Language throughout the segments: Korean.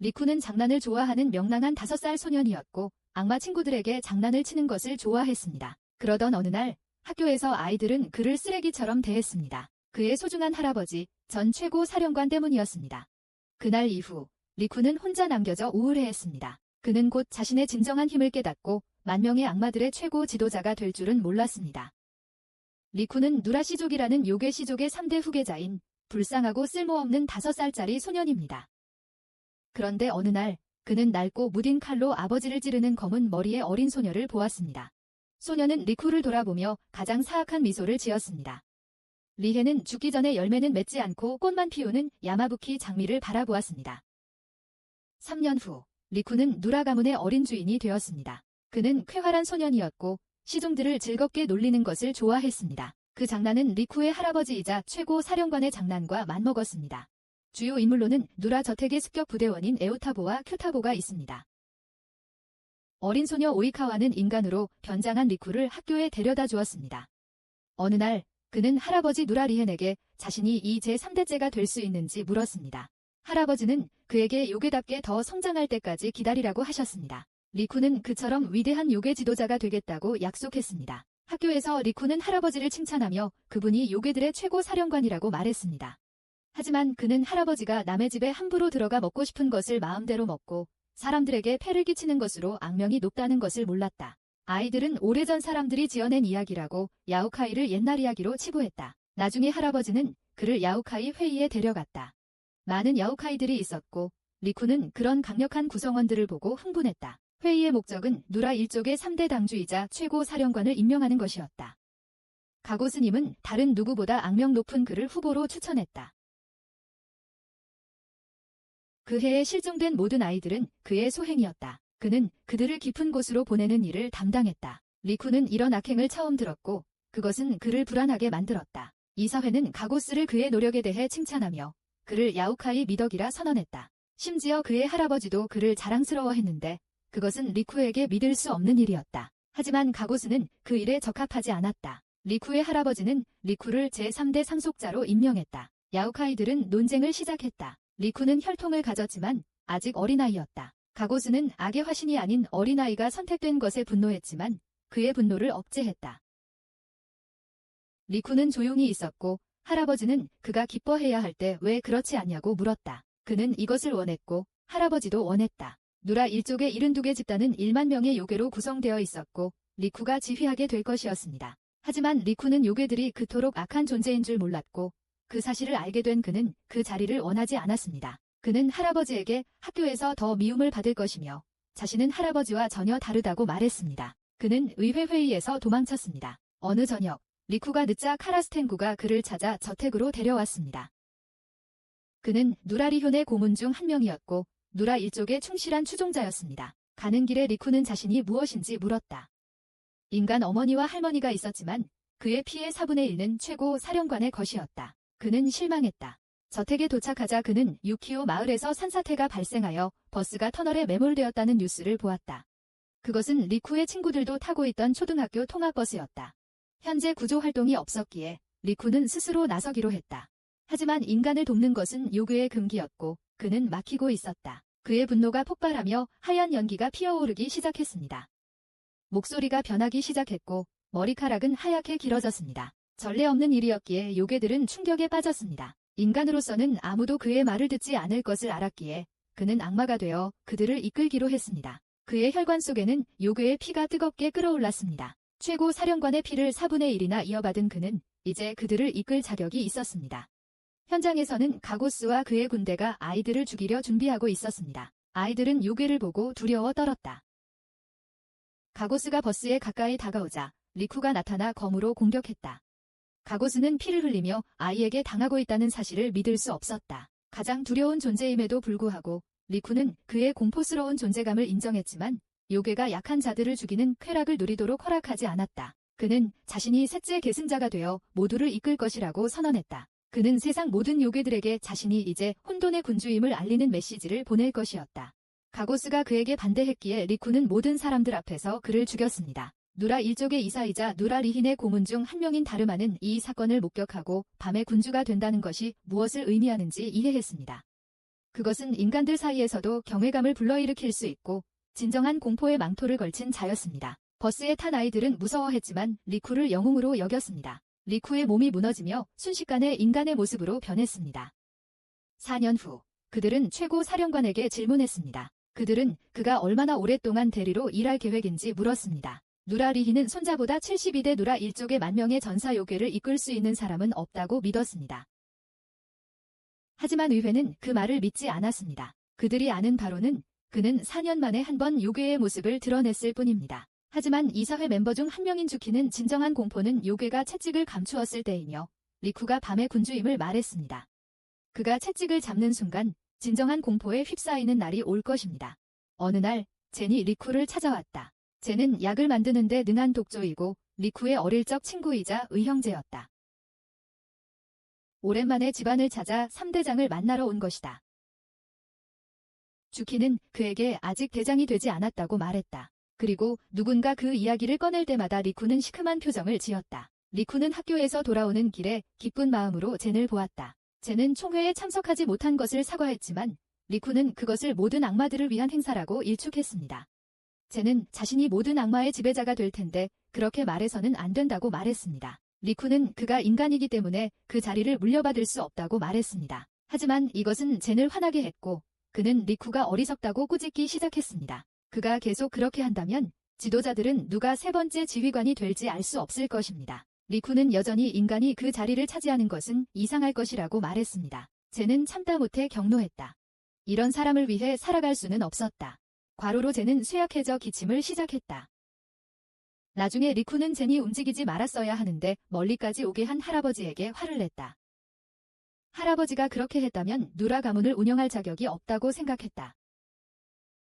리쿠는 장난을 좋아하는 명랑한 5살 소년이었고 악마 친구들에게 장난을 치는 것을 좋아했습니다. 그러던 어느 날 학교에서 아이들은 그를 쓰레기처럼 대했습니다. 그의 소중한 할아버지, 전 최고 사령관 때문이었습니다. 그날 이후 리쿠는 혼자 남겨져 우울해했습니다. 그는 곧 자신의 진정한 힘을 깨닫고 만 명의 악마들의 최고 지도자가 될 줄은 몰랐습니다. 리쿠는 누라시족이라는 요괴시족의 3대 후계자인 불쌍하고 쓸모없는 5살짜리 소년입니다. 그런데 어느 날 그는 낡고 무딘 칼로 아버지를 찌르는 검은 머리의 어린 소녀를 보았습니다. 소녀는 리쿠를 돌아보며 가장 사악한 미소를 지었습니다. 리해는 죽기 전에 열매는 맺지 않고 꽃만 피우는 야마부키 장미를 바라보았습니다. 3년 후 리쿠는 누라 가문의 어린 주인이 되었습니다. 그는 쾌활한 소년이었고 시종들을 즐겁게 놀리는 것을 좋아했습니다. 그 장난은 리쿠의 할아버지이자 최고 사령관의 장난과 맞먹었습니다. 주요 인물로는 누라 저택의 습격 부대원인 에오타보와 큐타보가 있습니다. 어린 소녀 오이카와는 인간으로 변장한 리쿠를 학교에 데려다 주었습니다. 어느 날 그는 할아버지 누라 리헨에게 자신이 이 제3대째가 될 수 있는지 물었습니다. 할아버지는 그에게 요괴답게 더 성장할 때까지 기다리라고 하셨습니다. 리쿠는 그처럼 위대한 요괴 지도자가 되겠다고 약속했습니다. 학교에서 리쿠는 할아버지를 칭찬하며 그분이 요괴들의 최고 사령관이라고 말했습니다. 하지만 그는 할아버지가 남의 집에 함부로 들어가 먹고 싶은 것을 마음대로 먹고 사람들에게 폐를 끼치는 것으로 악명이 높다는 것을 몰랐다. 아이들은 오래전 사람들이 지어낸 이야기라고 야오카이를 옛날 이야기로 치부했다. 나중에 할아버지는 그를 야오카이 회의에 데려갔다. 많은 야오카이들이 있었고 리쿠는 그런 강력한 구성원들을 보고 흥분했다. 회의의 목적은 누라 일족의 3대 당주이자 최고 사령관을 임명하는 것이었다. 가고 스님은 다른 누구보다 악명 높은 그를 후보로 추천했다. 그 해에 실종된 모든 아이들은 그의 소행이었다. 그는 그들을 깊은 곳으로 보내는 일을 담당했다. 리쿠는 이런 악행을 처음 들었고 그것은 그를 불안하게 만들었다. 이사회는 가고스를 그의 노력에 대해 칭찬하며 그를 야오카이 미덕이라 선언했다. 심지어 그의 할아버지도 그를 자랑스러워했는데 그것은 리쿠에게 믿을 수 없는 일이었다. 하지만 가고스는 그 일에 적합하지 않았다. 리쿠의 할아버지는 리쿠를 제3대 상속자로 임명했다. 야오카이들은 논쟁을 시작했다. 리쿠는 혈통을 가졌지만 아직 어린아이였다. 가고스는 악의 화신이 아닌 어린아이가 선택된 것에 분노했지만 그의 분노를 억제했다. 리쿠는 조용히 있었고 할아버지는 그가 기뻐해야 할 때 왜 그렇지 않냐고 물었다. 그는 이것을 원했고 할아버지도 원했다. 누라 일족의 72개 집단은 1만 명의 요괴로 구성되어 있었고 리쿠가 지휘하게 될 것이었습니다. 하지만 리쿠는 요괴들이 그토록 악한 존재인 줄 몰랐고 그 사실을 알게 된 그는 그 자리를 원하지 않았습니다. 그는 할아버지에게 학교에서 더 미움을 받을 것이며 자신은 할아버지와 전혀 다르다고 말했습니다. 그는 의회 회의에서 도망쳤습니다. 어느 저녁 리쿠가 늦자 카라스텐구가 그를 찾아 저택으로 데려왔습니다. 그는 누라리훈의 고문 중 한 명이었고 누라 일족의 충실한 추종자였습니다. 가는 길에 리쿠는 자신이 무엇인지 물었다. 인간 어머니와 할머니가 있었지만 그의 피의 4분의 1는 최고 사령관의 것이었다. 그는 실망했다. 저택에 도착하자 그는 유키오 마을에서 산사태가 발생하여 버스가 터널에 매몰되었다는 뉴스를 보았다. 그것은 리쿠의 친구들도 타고 있던 초등학교 통학버스였다. 현재 구조 활동이 없었기에 리쿠는 스스로 나서기로 했다. 하지만 인간을 돕는 것은 요괴의 금기였고 그는 막히고 있었다. 그의 분노가 폭발하며 하얀 연기가 피어오르기 시작했습니다. 목소리가 변하기 시작했고 머리카락은 하얗게 길어졌습니다. 전례 없는 일이었기에 요괴들은 충격에 빠졌습니다. 인간으로서는 아무도 그의 말을 듣지 않을 것을 알았기에 그는 악마가 되어 그들을 이끌기로 했습니다. 그의 혈관 속에는 요괴의 피가 뜨겁게 끓어올랐습니다. 최고 사령관의 피를 4분의 1이나 이어받은 그는 이제 그들을 이끌 자격이 있었습니다. 현장에서는 가고스와 그의 군대가 아이들을 죽이려 준비하고 있었습니다. 아이들은 요괴를 보고 두려워 떨었다. 가고스가 버스에 가까이 다가오자 리쿠가 나타나 검으로 공격했다. 가고스는 피를 흘리며 아이에게 당하고 있다는 사실을 믿을 수 없었다. 가장 두려운 존재임에도 불구하고 리쿠는 그의 공포스러운 존재감을 인정했지만 요괴가 약한 자들을 죽이는 쾌락을 누리도록 허락하지 않았다. 그는 자신이 셋째 계승자가 되어 모두를 이끌 것이라고 선언했다. 그는 세상 모든 요괴들에게 자신이 이제 혼돈의 군주임을 알리는 메시지를 보낼 것이었다. 가고스가 그에게 반대했기에 리쿠는 모든 사람들 앞에서 그를 죽였습니다. 누라 일족의 이사이자 누라 리힌의 고문 중 한 명인 다르마는 이 사건을 목격하고 밤의 군주가 된다는 것이 무엇을 의미하는지 이해했습니다. 그것은 인간들 사이에서도 경외감을 불러일으킬 수 있고 진정한 공포의 망토를 걸친 자였습니다. 버스에 탄 아이들은 무서워했지만 리쿠를 영웅으로 여겼습니다. 리쿠의 몸이 무너지며 순식간에 인간의 모습으로 변했습니다. 4년 후 그들은 최고 사령관에게 질문했습니다. 그들은 그가 얼마나 오랫동안 대리로 일할 계획인지 물었습니다. 누라 리히는 손자보다 72대 누라 일족의 만명의 전사 요괴를 이끌 수 있는 사람은 없다고 믿었습니다. 하지만 의회는 그 말을 믿지 않았습니다. 그들이 아는 바로는 그는 4년 만에 한 번 요괴의 모습을 드러냈을 뿐입니다. 하지만 이사회 멤버 중 한 명인 주키는 진정한 공포는 요괴가 채찍을 감추었을 때이며 리쿠가 밤의 군주임을 말했습니다. 그가 채찍을 잡는 순간 진정한 공포에 휩싸이는 날이 올 것입니다. 어느 날 젠이 리쿠를 찾아왔다. 젠은 약을 만드는 데 능한 독조이고 리쿠의 어릴 적 친구이자 의형제였다. 오랜만에 집안을 찾아 3대장을 만나러 온 것이다. 주키는 그에게 아직 대장이 되지 않았다고 말했다. 그리고 누군가 그 이야기를 꺼낼 때마다 리쿠는 시큼한 표정을 지었다. 리쿠는 학교에서 돌아오는 길에 기쁜 마음으로 젠을 보았다. 젠은 총회에 참석하지 못한 것을 사과했지만 리쿠는 그것을 모든 악마들을 위한 행사라고 일축했습니다. 젠은 자신이 모든 악마의 지배자가 될 텐데 그렇게 말해서는 안 된다고 말했습니다. 리쿠는 그가 인간이기 때문에 그 자리를 물려받을 수 없다고 말했습니다. 하지만 이것은 젠을 화나게 했고 그는 리쿠가 어리석다고 꾸짖기 시작했습니다. 그가 계속 그렇게 한다면 지도자들은 누가 세 번째 지휘관이 될지 알 수 없을 것입니다. 리쿠는 여전히 인간이 그 자리를 차지하는 것은 이상할 것이라고 말했습니다. 젠은 참다 못해 경노했다. 이런 사람을 위해 살아갈 수는 없었다. 과로로 젠은 쇠약해져 기침을 시작했다. 나중에 리쿠는 젠이 움직이지 말았어야 하는데 멀리까지 오게 한 할아버지에게 화를 냈다. 할아버지가 그렇게 했다면 누라 가문을 운영할 자격이 없다고 생각했다.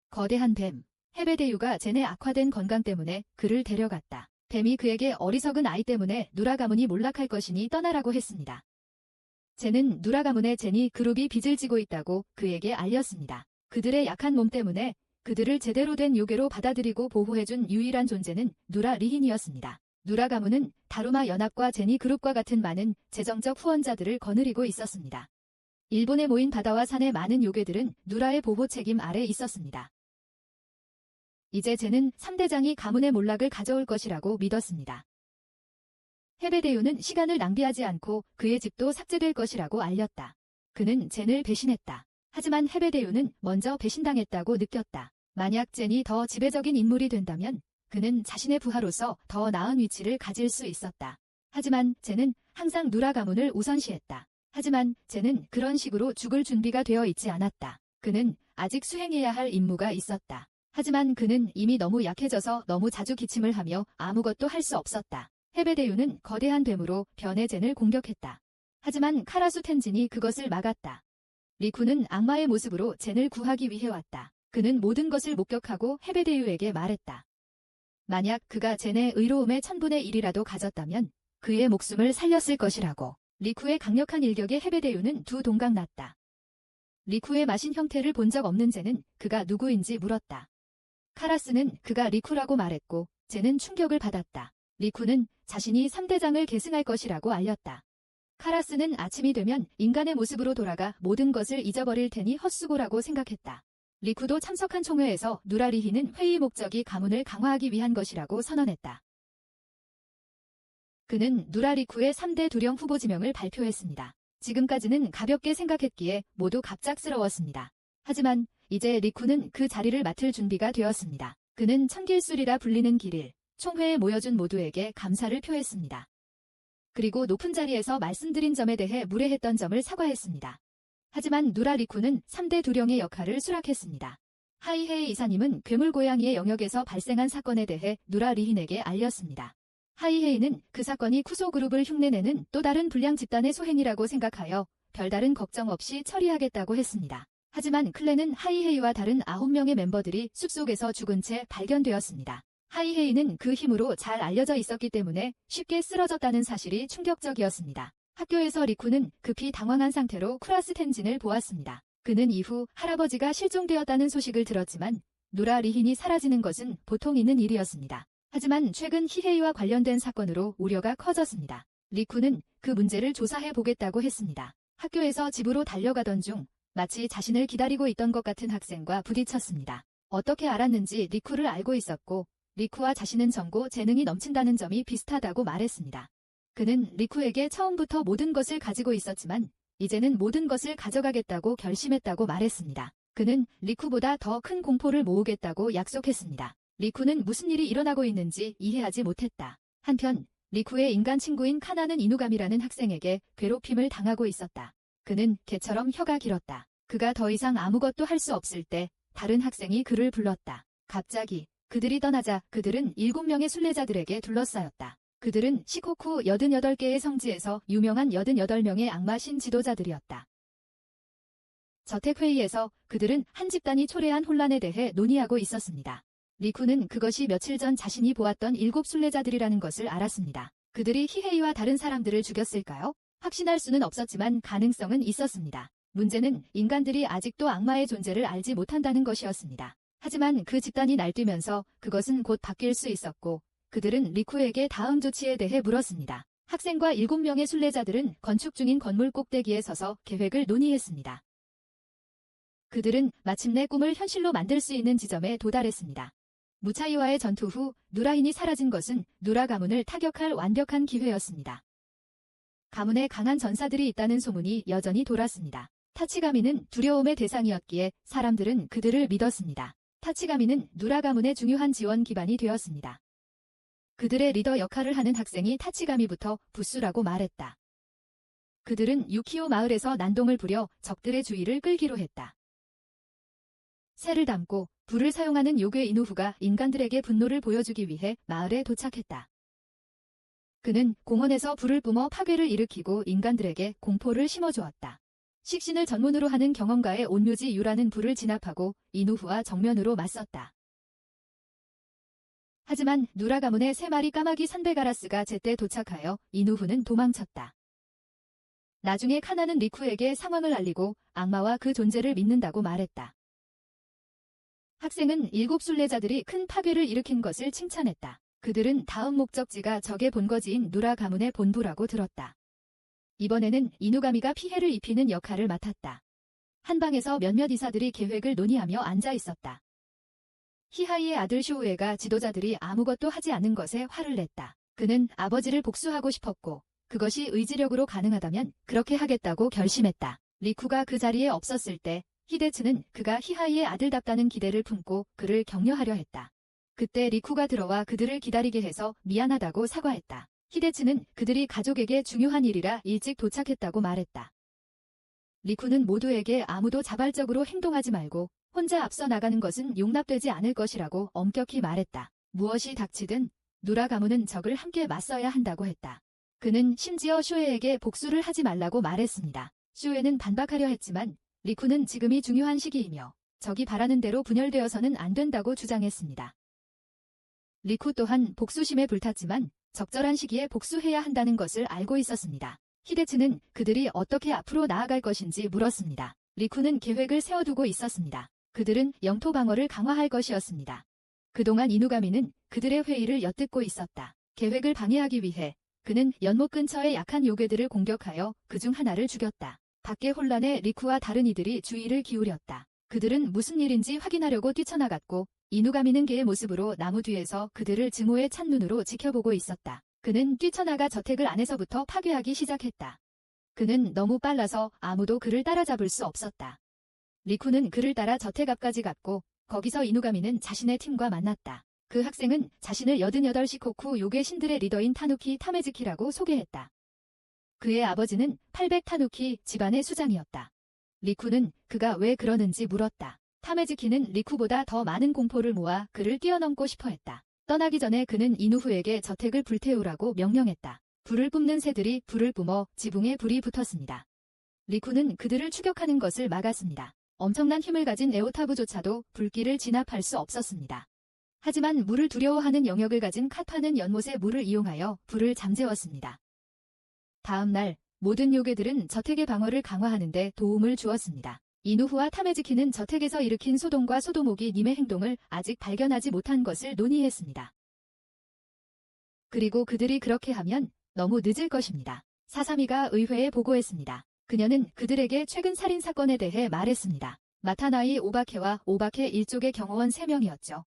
거대한 뱀, 헤베데유가 젠의 악화된 건강 때문에 그를 데려갔다. 뱀이 그에게 어리석은 아이 때문에 누라 가문이 몰락할 것이니 떠나라고 했습니다. 젠은 누라 가문의 젠이 그룹이 빚을 지고 있다고 그에게 알렸습니다. 그들의 약한 몸 때문에 그들을 제대로 된 요괴로 받아들이고 보호해준 유일한 존재는 누라 리힌이었습니다. 누라 가문은 다루마 연합과 제니 그룹과 같은 많은 재정적 후원자들을 거느리고 있었습니다. 일본에 모인 바다와 산의 많은 요괴들은 누라의 보호 책임 아래 있었습니다. 이제 젠은 3대장이 가문의 몰락을 가져올 것이라고 믿었습니다. 헤베데유는 시간을 낭비하지 않고 그의 집도 삭제될 것이라고 알렸다. 그는 젠을 배신했다. 하지만 헤베데유는 먼저 배신당했다고 느꼈다. 만약 젠이 더 지배적인 인물이 된다면 그는 자신의 부하로서 더 나은 위치를 가질 수 있었다. 하지만 젠은 항상 누라 가문을 우선시했다. 하지만 젠은 그런 식으로 죽을 준비가 되어 있지 않았다. 그는 아직 수행해야 할 임무가 있었다. 하지만 그는 이미 너무 약해져서 너무 자주 기침을 하며 아무것도 할 수 없었다. 헤베데유는 거대한 뱀으로 변의 젠을 공격했다. 하지만 카라수 텐진이 그것을 막았다. 리쿠는 악마의 모습으로 젠을 구하기 위해 왔다. 그는 모든 것을 목격하고 헤베데유에게 말했다. 만약 그가 젠의 의로움의 1000분의 1이라도 가졌다면 그의 목숨을 살렸을 것이라고. 리쿠의 강력한 일격에 헤베데유는 두 동강 났다. 리쿠의 마신 형태를 본 적 없는 젠은 그가 누구인지 물었다. 카라스는 그가 리쿠라고 말했고 젠은 충격을 받았다. 리쿠는 자신이 3대장을 계승할 것이라고 알렸다. 카라스는 아침이 되면 인간의 모습으로 돌아가 모든 것을 잊어버릴 테니 헛수고라고 생각했다. 리쿠도 참석한 총회에서 누라 리히는 회의 목적이 가문을 강화하기 위한 것이라고 선언했다. 그는 누라 리쿠의 3대 두령 후보 지명을 발표했습니다. 지금까지는 가볍게 생각했기에 모두 갑작스러웠습니다. 하지만 이제 리쿠는 그 자리를 맡을 준비가 되었습니다. 그는 천길술이라 불리는 길일, 총회에 모여준 모두에게 감사를 표했습니다. 그리고 높은 자리에서 말씀드린 점에 대해 무례했던 점을 사과했습니다. 하지만 누라 리쿠는 3대 두령의 역할을 수락했습니다. 하이헤이 이사님은 괴물고양이의 영역에서 발생한 사건에 대해 누라 리힌에게 알렸습니다. 하이헤이는 그 사건이 쿠소 그룹을 흉내내는 또 다른 불량 집단의 소행이라고 생각하여 별다른 걱정 없이 처리하겠다고 했습니다. 하지만 클랜은 하이헤이와 다른 9명의 멤버들이 숲속에서 죽은 채 발견되었습니다. 하이헤이는 그 힘으로 잘 알려져 있었기 때문에 쉽게 쓰러졌다는 사실이 충격적이었습니다. 학교에서 리쿠는 급히 당황한 상태로 쿠라스 텐진을 보았습니다. 그는 이후 할아버지가 실종되었다는 소식을 들었지만 누라 리힌이 사라지는 것은 보통 있는 일이었습니다. 하지만 최근 히헤이와 관련된 사건으로 우려가 커졌습니다. 리쿠는 그 문제를 조사해 보겠다고 했습니다. 학교에서 집으로 달려가던 중 마치 자신을 기다리고 있던 것 같은 학생과 부딪혔습니다. 어떻게 알았는지 리쿠를 알고 있었고 리쿠와 자신은 정고 재능이 넘친다는 점이 비슷하다고 말했습니다. 그는 리쿠에게 처음부터 모든 것을 가지고 있었지만 이제는 모든 것을 가져가겠다고 결심했다고 말했습니다. 그는 리쿠보다 더 큰 공포를 모으겠다고 약속했습니다. 리쿠는 무슨 일이 일어나고 있는지 이해하지 못했다. 한편 리쿠의 인간 친구인 카나는 이누가미라는 학생에게 괴롭힘을 당하고 있었다. 그는 개처럼 혀가 길었다. 그가 더 이상 아무것도 할 수 없을 때 다른 학생이 그를 불렀다. 갑자기 그들이 떠나자 그들은 7명의 순례자들에게 둘러싸였다. 그들은 시코쿠 88개의 성지에서 유명한 88명의 악마 신 지도자들이었다. 저택회의에서 그들은 한 집단이 초래한 혼란에 대해 논의하고 있었습니다. 리쿠는 그것이 며칠 전 자신이 보았던 7 순례자들이라는 것을 알았습니다. 그들이 히헤이와 다른 사람들을 죽였을까요? 확신할 수는 없었지만 가능성은 있었습니다. 문제는 인간들이 아직도 악마의 존재를 알지 못한다는 것이었습니다. 하지만 그 집단이 날뛰면서 그것은 곧 바뀔 수 있었고 그들은 리쿠에게 다음 조치에 대해 물었습니다. 학생과 7명의 순례자들은 건축 중인 건물 꼭대기에 서서 계획을 논의했습니다. 그들은 마침내 꿈을 현실로 만들 수 있는 지점에 도달했습니다. 무차이와의 전투 후 누라힌이 사라진 것은 누라 가문을 타격할 완벽한 기회였습니다. 가문에 강한 전사들이 있다는 소문이 여전히 돌았습니다. 타치가미는 두려움의 대상이었기에 사람들은 그들을 믿었습니다. 타치가미는 누라 가문의 중요한 지원 기반이 되었습니다. 그들의 리더 역할을 하는 학생이 타치가미부터 부수라고 말했다. 그들은 유키오 마을에서 난동을 부려 적들의 주의를 끌기로 했다. 새를 담고 불을 사용하는 요괴 이누후가 인간들에게 분노를 보여주기 위해 마을에 도착했다. 그는 공원에서 불을 뿜어 파괴를 일으키고 인간들에게 공포를 심어주었다. 식신을 전문으로 하는 경험가의 온묘지 유라는 불을 진압하고 이누후와 정면으로 맞섰다. 하지만 누라 가문의 3마리 까마귀 산베가라스가 제때 도착하여 이누후는 도망쳤다. 나중에 카나는 리쿠에게 상황을 알리고 악마와 그 존재를 믿는다고 말했다. 학생은 7 순례자들이 큰 파괴를 일으킨 것을 칭찬했다. 그들은 다음 목적지가 적의 본거지인 누라 가문의 본부라고 들었다. 이번에는 이누가미가 피해를 입히는 역할을 맡았다. 한방에서 몇몇 이사들이 계획을 논의하며 앉아 있었다. 히하이의 아들 쇼우에가 지도자들이 아무것도 하지 않은 것에 화를 냈다. 그는 아버지를 복수하고 싶었고 그것이 의지력으로 가능하다면 그렇게 하겠다고 결심했다. 리쿠가 그 자리에 없었을 때 히데츠는 그가 히하이의 아들답다는 기대를 품고 그를 격려하려 했다. 그때 리쿠가 들어와 그들을 기다리게 해서 미안하다고 사과했다. 히데츠는 그들이 가족에게 중요한 일이라 일찍 도착했다고 말했다. 리쿠는 모두에게 아무도 자발적으로 행동하지 말고 혼자 앞서 나가는 것은 용납되지 않을 것이라고 엄격히 말했다. 무엇이 닥치든 누라 가문은 적을 함께 맞서야 한다고 했다. 그는 심지어 쇼에에게 복수를 하지 말라고 말했습니다. 쇼에는 반박하려 했지만 리쿠는 지금이 중요한 시기이며 적이 바라는 대로 분열되어서는 안 된다고 주장했습니다. 리쿠 또한 복수심에 불탔지만 적절한 시기에 복수해야 한다는 것을 알고 있었습니다. 히데츠는 그들이 어떻게 앞으로 나아갈 것인지 물었습니다. 리쿠는 계획을 세워두고 있었습니다. 그들은 영토 방어를 강화할 것이었습니다. 그동안 이누가미는 그들의 회의를 엿듣고 있었다. 계획을 방해하기 위해 그는 연못 근처의 약한 요괴들을 공격하여 그중 하나를 죽였다. 밖의 혼란에 리쿠와 다른 이들이 주의를 기울였다. 그들은 무슨 일인지 확인하려고 뛰쳐나갔고 이누가미는 개의 모습으로 나무 뒤에서 그들을 증오의 찬눈으로 지켜보고 있었다. 그는 뛰쳐나가 저택을 안에서부터 파괴하기 시작했다. 그는 너무 빨라서 아무도 그를 따라잡을 수 없었다. 리쿠는 그를 따라 저택 앞까지 갔고 거기서 이누가미는 자신의 팀과 만났다. 그 학생은 자신을 88 시코쿠 요괴 신들의 리더인 타누키 타메즈키라고 소개했다. 그의 아버지는 800 타누키 집안의 수장이었다. 리쿠는 그가 왜 그러는지 물었다. 타메즈키는 리쿠보다 더 많은 공포를 모아 그를 뛰어넘고 싶어 했다. 떠나기 전에 그는 이누후에게 저택을 불태우라고 명령했다. 불을 뿜는 새들이 불을 뿜어 지붕에 불이 붙었습니다. 리쿠는 그들을 추격하는 것을 막았습니다. 엄청난 힘을 가진 에오타부조차도 불길을 진압할 수 없었습니다. 하지만 물을 두려워하는 영역을 가진 카파는 연못의 물을 이용하여 불을 잠재웠습니다. 다음 날 모든 요괴들은 저택의 방어를 강화하는 데 도움을 주었습니다. 이누후와 타메즈키는 저택에서 일으킨 소동과 소도모기 님의 행동을 아직 발견하지 못한 것을 논의했습니다. 그리고 그들이 그렇게 하면 너무 늦을 것입니다. 사사미가 의회에 보고했습니다. 그녀는 그들에게 최근 살인 사건에 대해 말했습니다. 마타나이 오바케와 오바케 일족의 경호원 3명이었죠.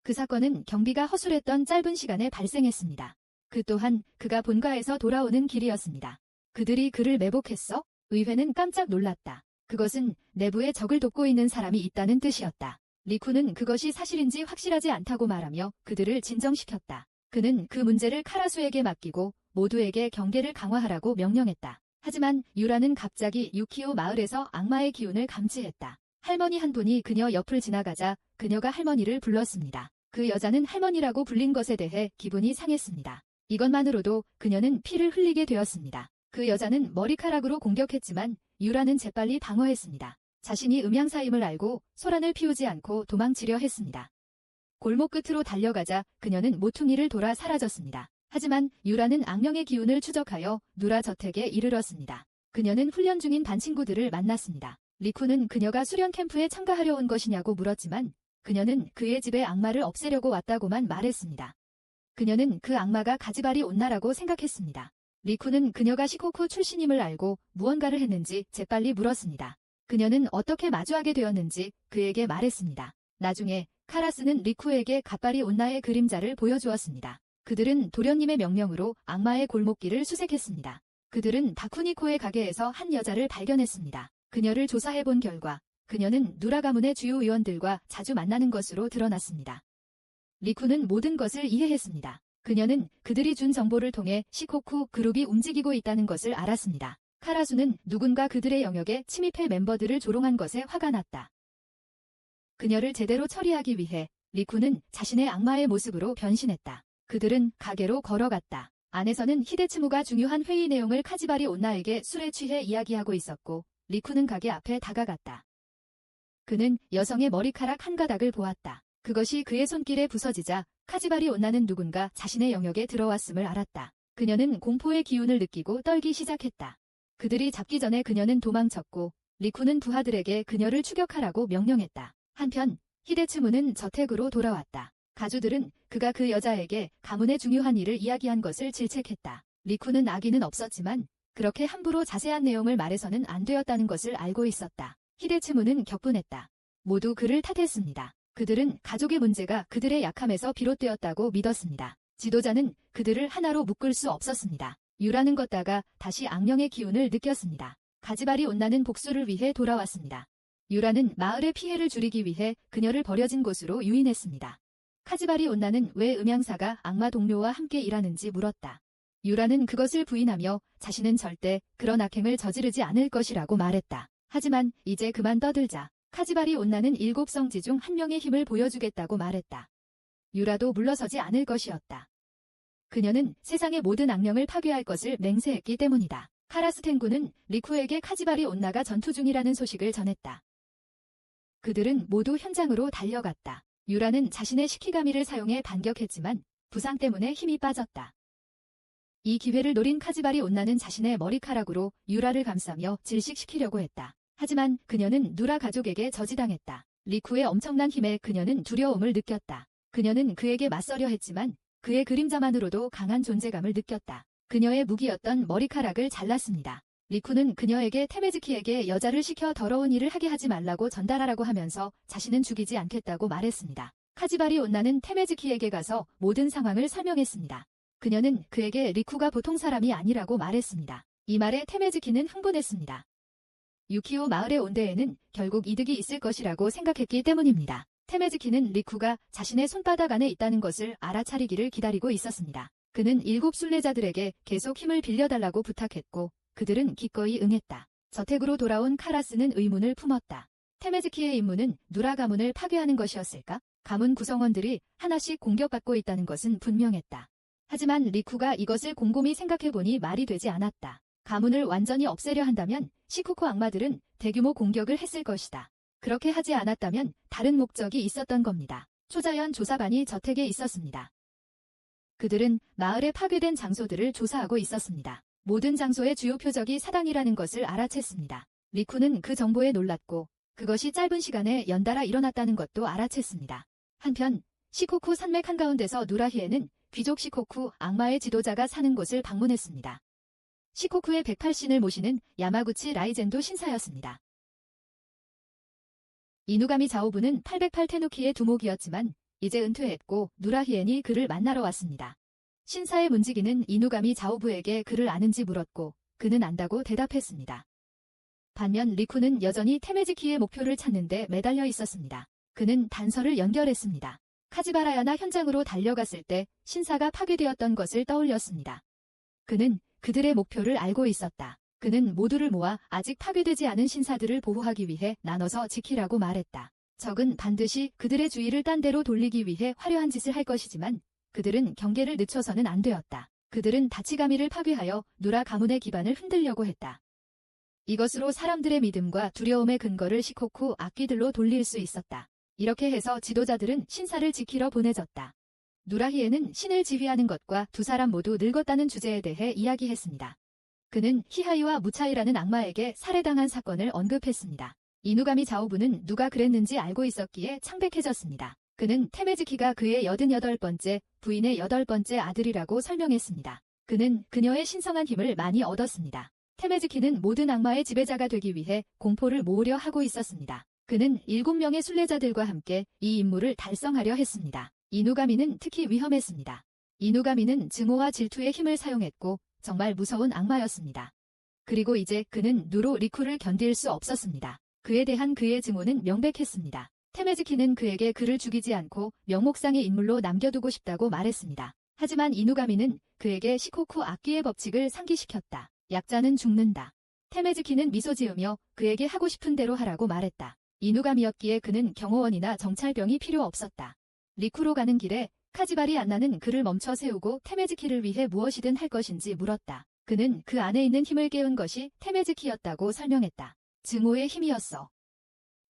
그 사건은 경비가 허술했던 짧은 시간에 발생했습니다. 그 또한 그가 본가에서 돌아오는 길이었습니다. 그들이 그를 매복했어? 의회는 깜짝 놀랐다. 그것은 내부에 적을 돕고 있는 사람이 있다는 뜻이었다. 리쿠는 그것이 사실인지 확실하지 않다고 말하며 그들을 진정시켰다. 그는 그 문제를 카라수에게 맡기고 모두에게 경계를 강화하라고 명령했다. 하지만 유라는 갑자기 유키오 마을에서 악마의 기운을 감지했다. 할머니 한 분이 그녀 옆을 지나가자 그녀가 할머니를 불렀습니다. 그 여자는 할머니라고 불린 것에 대해 기분이 상했습니다. 이것만으로도 그녀는 피를 흘리게 되었습니다. 그 여자는 머리카락으로 공격했지만 유라는 재빨리 방어했습니다. 자신이 음양사임을 알고 소란을 피우지 않고 도망치려 했습니다. 골목 끝으로 달려가자 그녀는 모퉁이를 돌아 사라졌습니다. 하지만 유라는 악령의 기운을 추적하여 누라 저택에 이르렀습니다. 그녀는 훈련 중인 반 친구들을 만났습니다. 리쿠는 그녀가 수련 캠프에 참가하려 온 것이냐고 물었지만 그녀는 그의 집에 악마를 없애려고 왔다고만 말했습니다. 그녀는 그 악마가 가지바리 온나라고 생각했습니다. 리쿠는 그녀가 시코쿠 출신임을 알고 무언가를 했는지 재빨리 물었습니다. 그녀는 어떻게 마주하게 되었는지 그에게 말했습니다. 나중에 카라스는 리쿠에게 가빠리 온나의 그림자를 보여주었습니다. 그들은 도련님의 명령으로 악마의 골목길을 수색했습니다. 그들은 다쿠니코의 가게에서 한 여자를 발견했습니다. 그녀를 조사해본 결과 그녀는 누라 가문의 주요 의원들과 자주 만나는 것으로 드러났습니다. 리쿠는 모든 것을 이해했습니다. 그녀는 그들이 준 정보를 통해 시코쿠 그룹이 움직이고 있다는 것을 알았습니다. 카라수는 누군가 그들의 영역에 침입해 멤버들을 조롱한 것에 화가 났다. 그녀를 제대로 처리하기 위해 리쿠는 자신의 악마의 모습으로 변신했다. 그들은 가게로 걸어갔다. 안에서는 히데츠무가 중요한 회의 내용을 카지바리 온나에게 술에 취해 이야기하고 있었고 리쿠는 가게 앞에 다가갔다. 그는 여성의 머리카락 한 가닥을 보았다. 그것이 그의 손길에 부서지자 카지바리 온나는 누군가 자신의 영역에 들어왔음을 알았다. 그녀는 공포의 기운을 느끼고 떨기 시작했다. 그들이 잡기 전에 그녀는 도망쳤고 리쿠는 부하들에게 그녀를 추격하라고 명령했다. 한편 히데츠무는 저택으로 돌아왔다. 가주들은 그가 그 여자에게 가문의 중요한 일을 이야기한 것을 질책했다. 리쿠는 악의는 없었지만 그렇게 함부로 자세한 내용을 말해서는 안 되었다는 것을 알고 있었다. 히데츠무는 격분했다. 모두 그를 탓했습니다. 그들은 가족의 문제가 그들의 약함에서 비롯되었다고 믿었습니다. 지도자는 그들을 하나로 묶을 수 없었습니다. 유라는 걷다가 다시 악령의 기운을 느꼈습니다. 가지바리 온나는 복수를 위해 돌아왔습니다. 유라는 마을의 피해를 줄이기 위해 그녀를 버려진 곳으로 유인했습니다. 카지바리 온나는 왜 음양사가 악마 동료와 함께 일하는지 물었다. 유라는 그것을 부인하며 자신은 절대 그런 악행을 저지르지 않을 것이라고 말했다. 하지만 이제 그만 떠들자. 카지바리 온나는 7성지 중 한 명의 힘을 보여주겠다고 말했다. 유라도 물러서지 않을 것이었다. 그녀는 세상의 모든 악령을 파괴할 것을 맹세했기 때문이다. 카라스 탱구는 리쿠에게 카지바리 온나가 전투 중이라는 소식을 전했다. 그들은 모두 현장으로 달려갔다. 유라는 자신의 시키가미를 사용해 반격했지만 부상 때문에 힘이 빠졌다. 이 기회를 노린 카지바리 온나는 자신의 머리카락으로 유라를 감싸며 질식시키려고 했다. 하지만 그녀는 누라 가족에게 저지당했다. 리쿠의 엄청난 힘에 그녀는 두려움을 느꼈다. 그녀는 그에게 맞서려 했지만 그의 그림자만으로도 강한 존재감을 느꼈다. 그녀의 무기였던 머리카락을 잘랐습니다. 리쿠는 그녀에게 테메즈키에게 여자를 시켜 더러운 일을 하게 하지 말라고 전달하라고 하면서 자신은 죽이지 않겠다고 말했습니다. 카지바리 온나는 테메즈키에게 가서 모든 상황을 설명했습니다. 그녀는 그에게 리쿠가 보통 사람이 아니라고 말했습니다. 이 말에 테메즈키는 흥분했습니다. 유키오 마을에 온 데에는 결국 이득이 있을 것이라고 생각했기 때문입니다. 테메즈키는 리쿠가 자신의 손바닥 안에 있다는 것을 알아차리기를 기다리고 있었습니다. 그는 7 순례자들에게 계속 힘을 빌려달라고 부탁했고 그들은 기꺼이 응했다. 저택으로 돌아온 카라스는 의문을 품었다. 테메즈키의 임무는 누라 가문을 파괴하는 것이었을까? 가문 구성원들이 하나씩 공격받고 있다는 것은 분명했다. 하지만 리쿠가 이것을 곰곰이 생각해보니 말이 되지 않았다. 가문을 완전히 없애려 한다면 시쿠코 악마들은 대규모 공격을 했을 것이다. 그렇게 하지 않았다면 다른 목적이 있었던 겁니다. 초자연 조사반이 저택에 있었습니다. 그들은 마을의 파괴된 장소들을 조사하고 있었습니다. 모든 장소의 주요 표적이 사당이라는 것을 알아챘습니다. 리쿠는 그 정보에 놀랐고 그것이 짧은 시간에 연달아 일어났다는 것도 알아챘습니다. 한편 시코쿠 산맥 한가운데서 누라히에는 귀족 시코쿠 악마의 지도자가 사는 곳을 방문했습니다. 시코쿠의 108신을 모시는 야마구치 라이젠도 신사였습니다. 이누가미 자오부는 808 테누키의 두목이었지만 이제 은퇴했고 누라히엔이 그를 만나러 왔습니다. 신사의 문지기는 이누가미 자오부에게 그를 아는지 물었고 그는 안다고 대답했습니다. 반면 리쿠는 여전히 테메즈키의 목표를 찾는데 매달려 있었습니다. 그는 단서를 연결했습니다. 카지바라야나 현장으로 달려갔을 때 신사가 파괴되었던 것을 떠올렸습니다. 그는 그들의 목표를 알고 있었다. 그는 모두를 모아 아직 파괴되지 않은 신사들을 보호하기 위해 나눠서 지키라고 말했다. 적은 반드시 그들의 주의를 딴 데로 돌리기 위해 화려한 짓을 할 것이지만 그들은 경계를 늦춰서는 안 되었다. 그들은 다치가미를 파괴하여 누라 가문의 기반을 흔들려고 했다. 이것으로 사람들의 믿음과 두려움의 근거를 시코쿠 악기들로 돌릴 수 있었다. 이렇게 해서 지도자들은 신사를 지키러 보내졌다. 누라히에는 신을 지휘하는 것과 두 사람 모두 늙었다는 주제에 대해 이야기했습니다. 그는 히하이와 무차이라는 악마에게 살해당한 사건을 언급했습니다. 이누가미 자오부는 누가 그랬는지 알고 있었기에 창백해졌습니다. 그는 테메즈키가 그의 88번째, 부인의 8번째 아들이라고 설명했습니다. 그는 그녀의 신성한 힘을 많이 얻었습니다. 테메즈키는 모든 악마의 지배자가 되기 위해 공포를 모으려 하고 있었습니다. 그는 7명의 순례자들과 함께 이 임무를 달성하려 했습니다. 이누가미는 특히 위험했습니다. 이누가미는 증오와 질투의 힘을 사용했고 정말 무서운 악마였습니다. 그리고 이제 그는 누로 리쿠를 견딜 수 없었습니다. 그에 대한 그의 증오는 명백했습니다. 테메즈키는 그에게 그를 죽이지 않고 명목상의 인물로 남겨두고 싶다고 말했습니다. 하지만 이누가미는 그에게 시코쿠 악기의 법칙을 상기시켰다. 약자는 죽는다. 테메즈키는 미소 지으며 그에게 하고 싶은 대로 하라고 말했다. 이누가미였기에 그는 경호원이나 정찰병이 필요 없었다. 리쿠로 가는 길에 카지바리 안나는 그를 멈춰 세우고 테메즈키를 위해 무엇이든 할 것인지 물었다. 그는 그 안에 있는 힘을 깨운 것이 테메즈키였다고 설명했다. 증오의 힘이었어.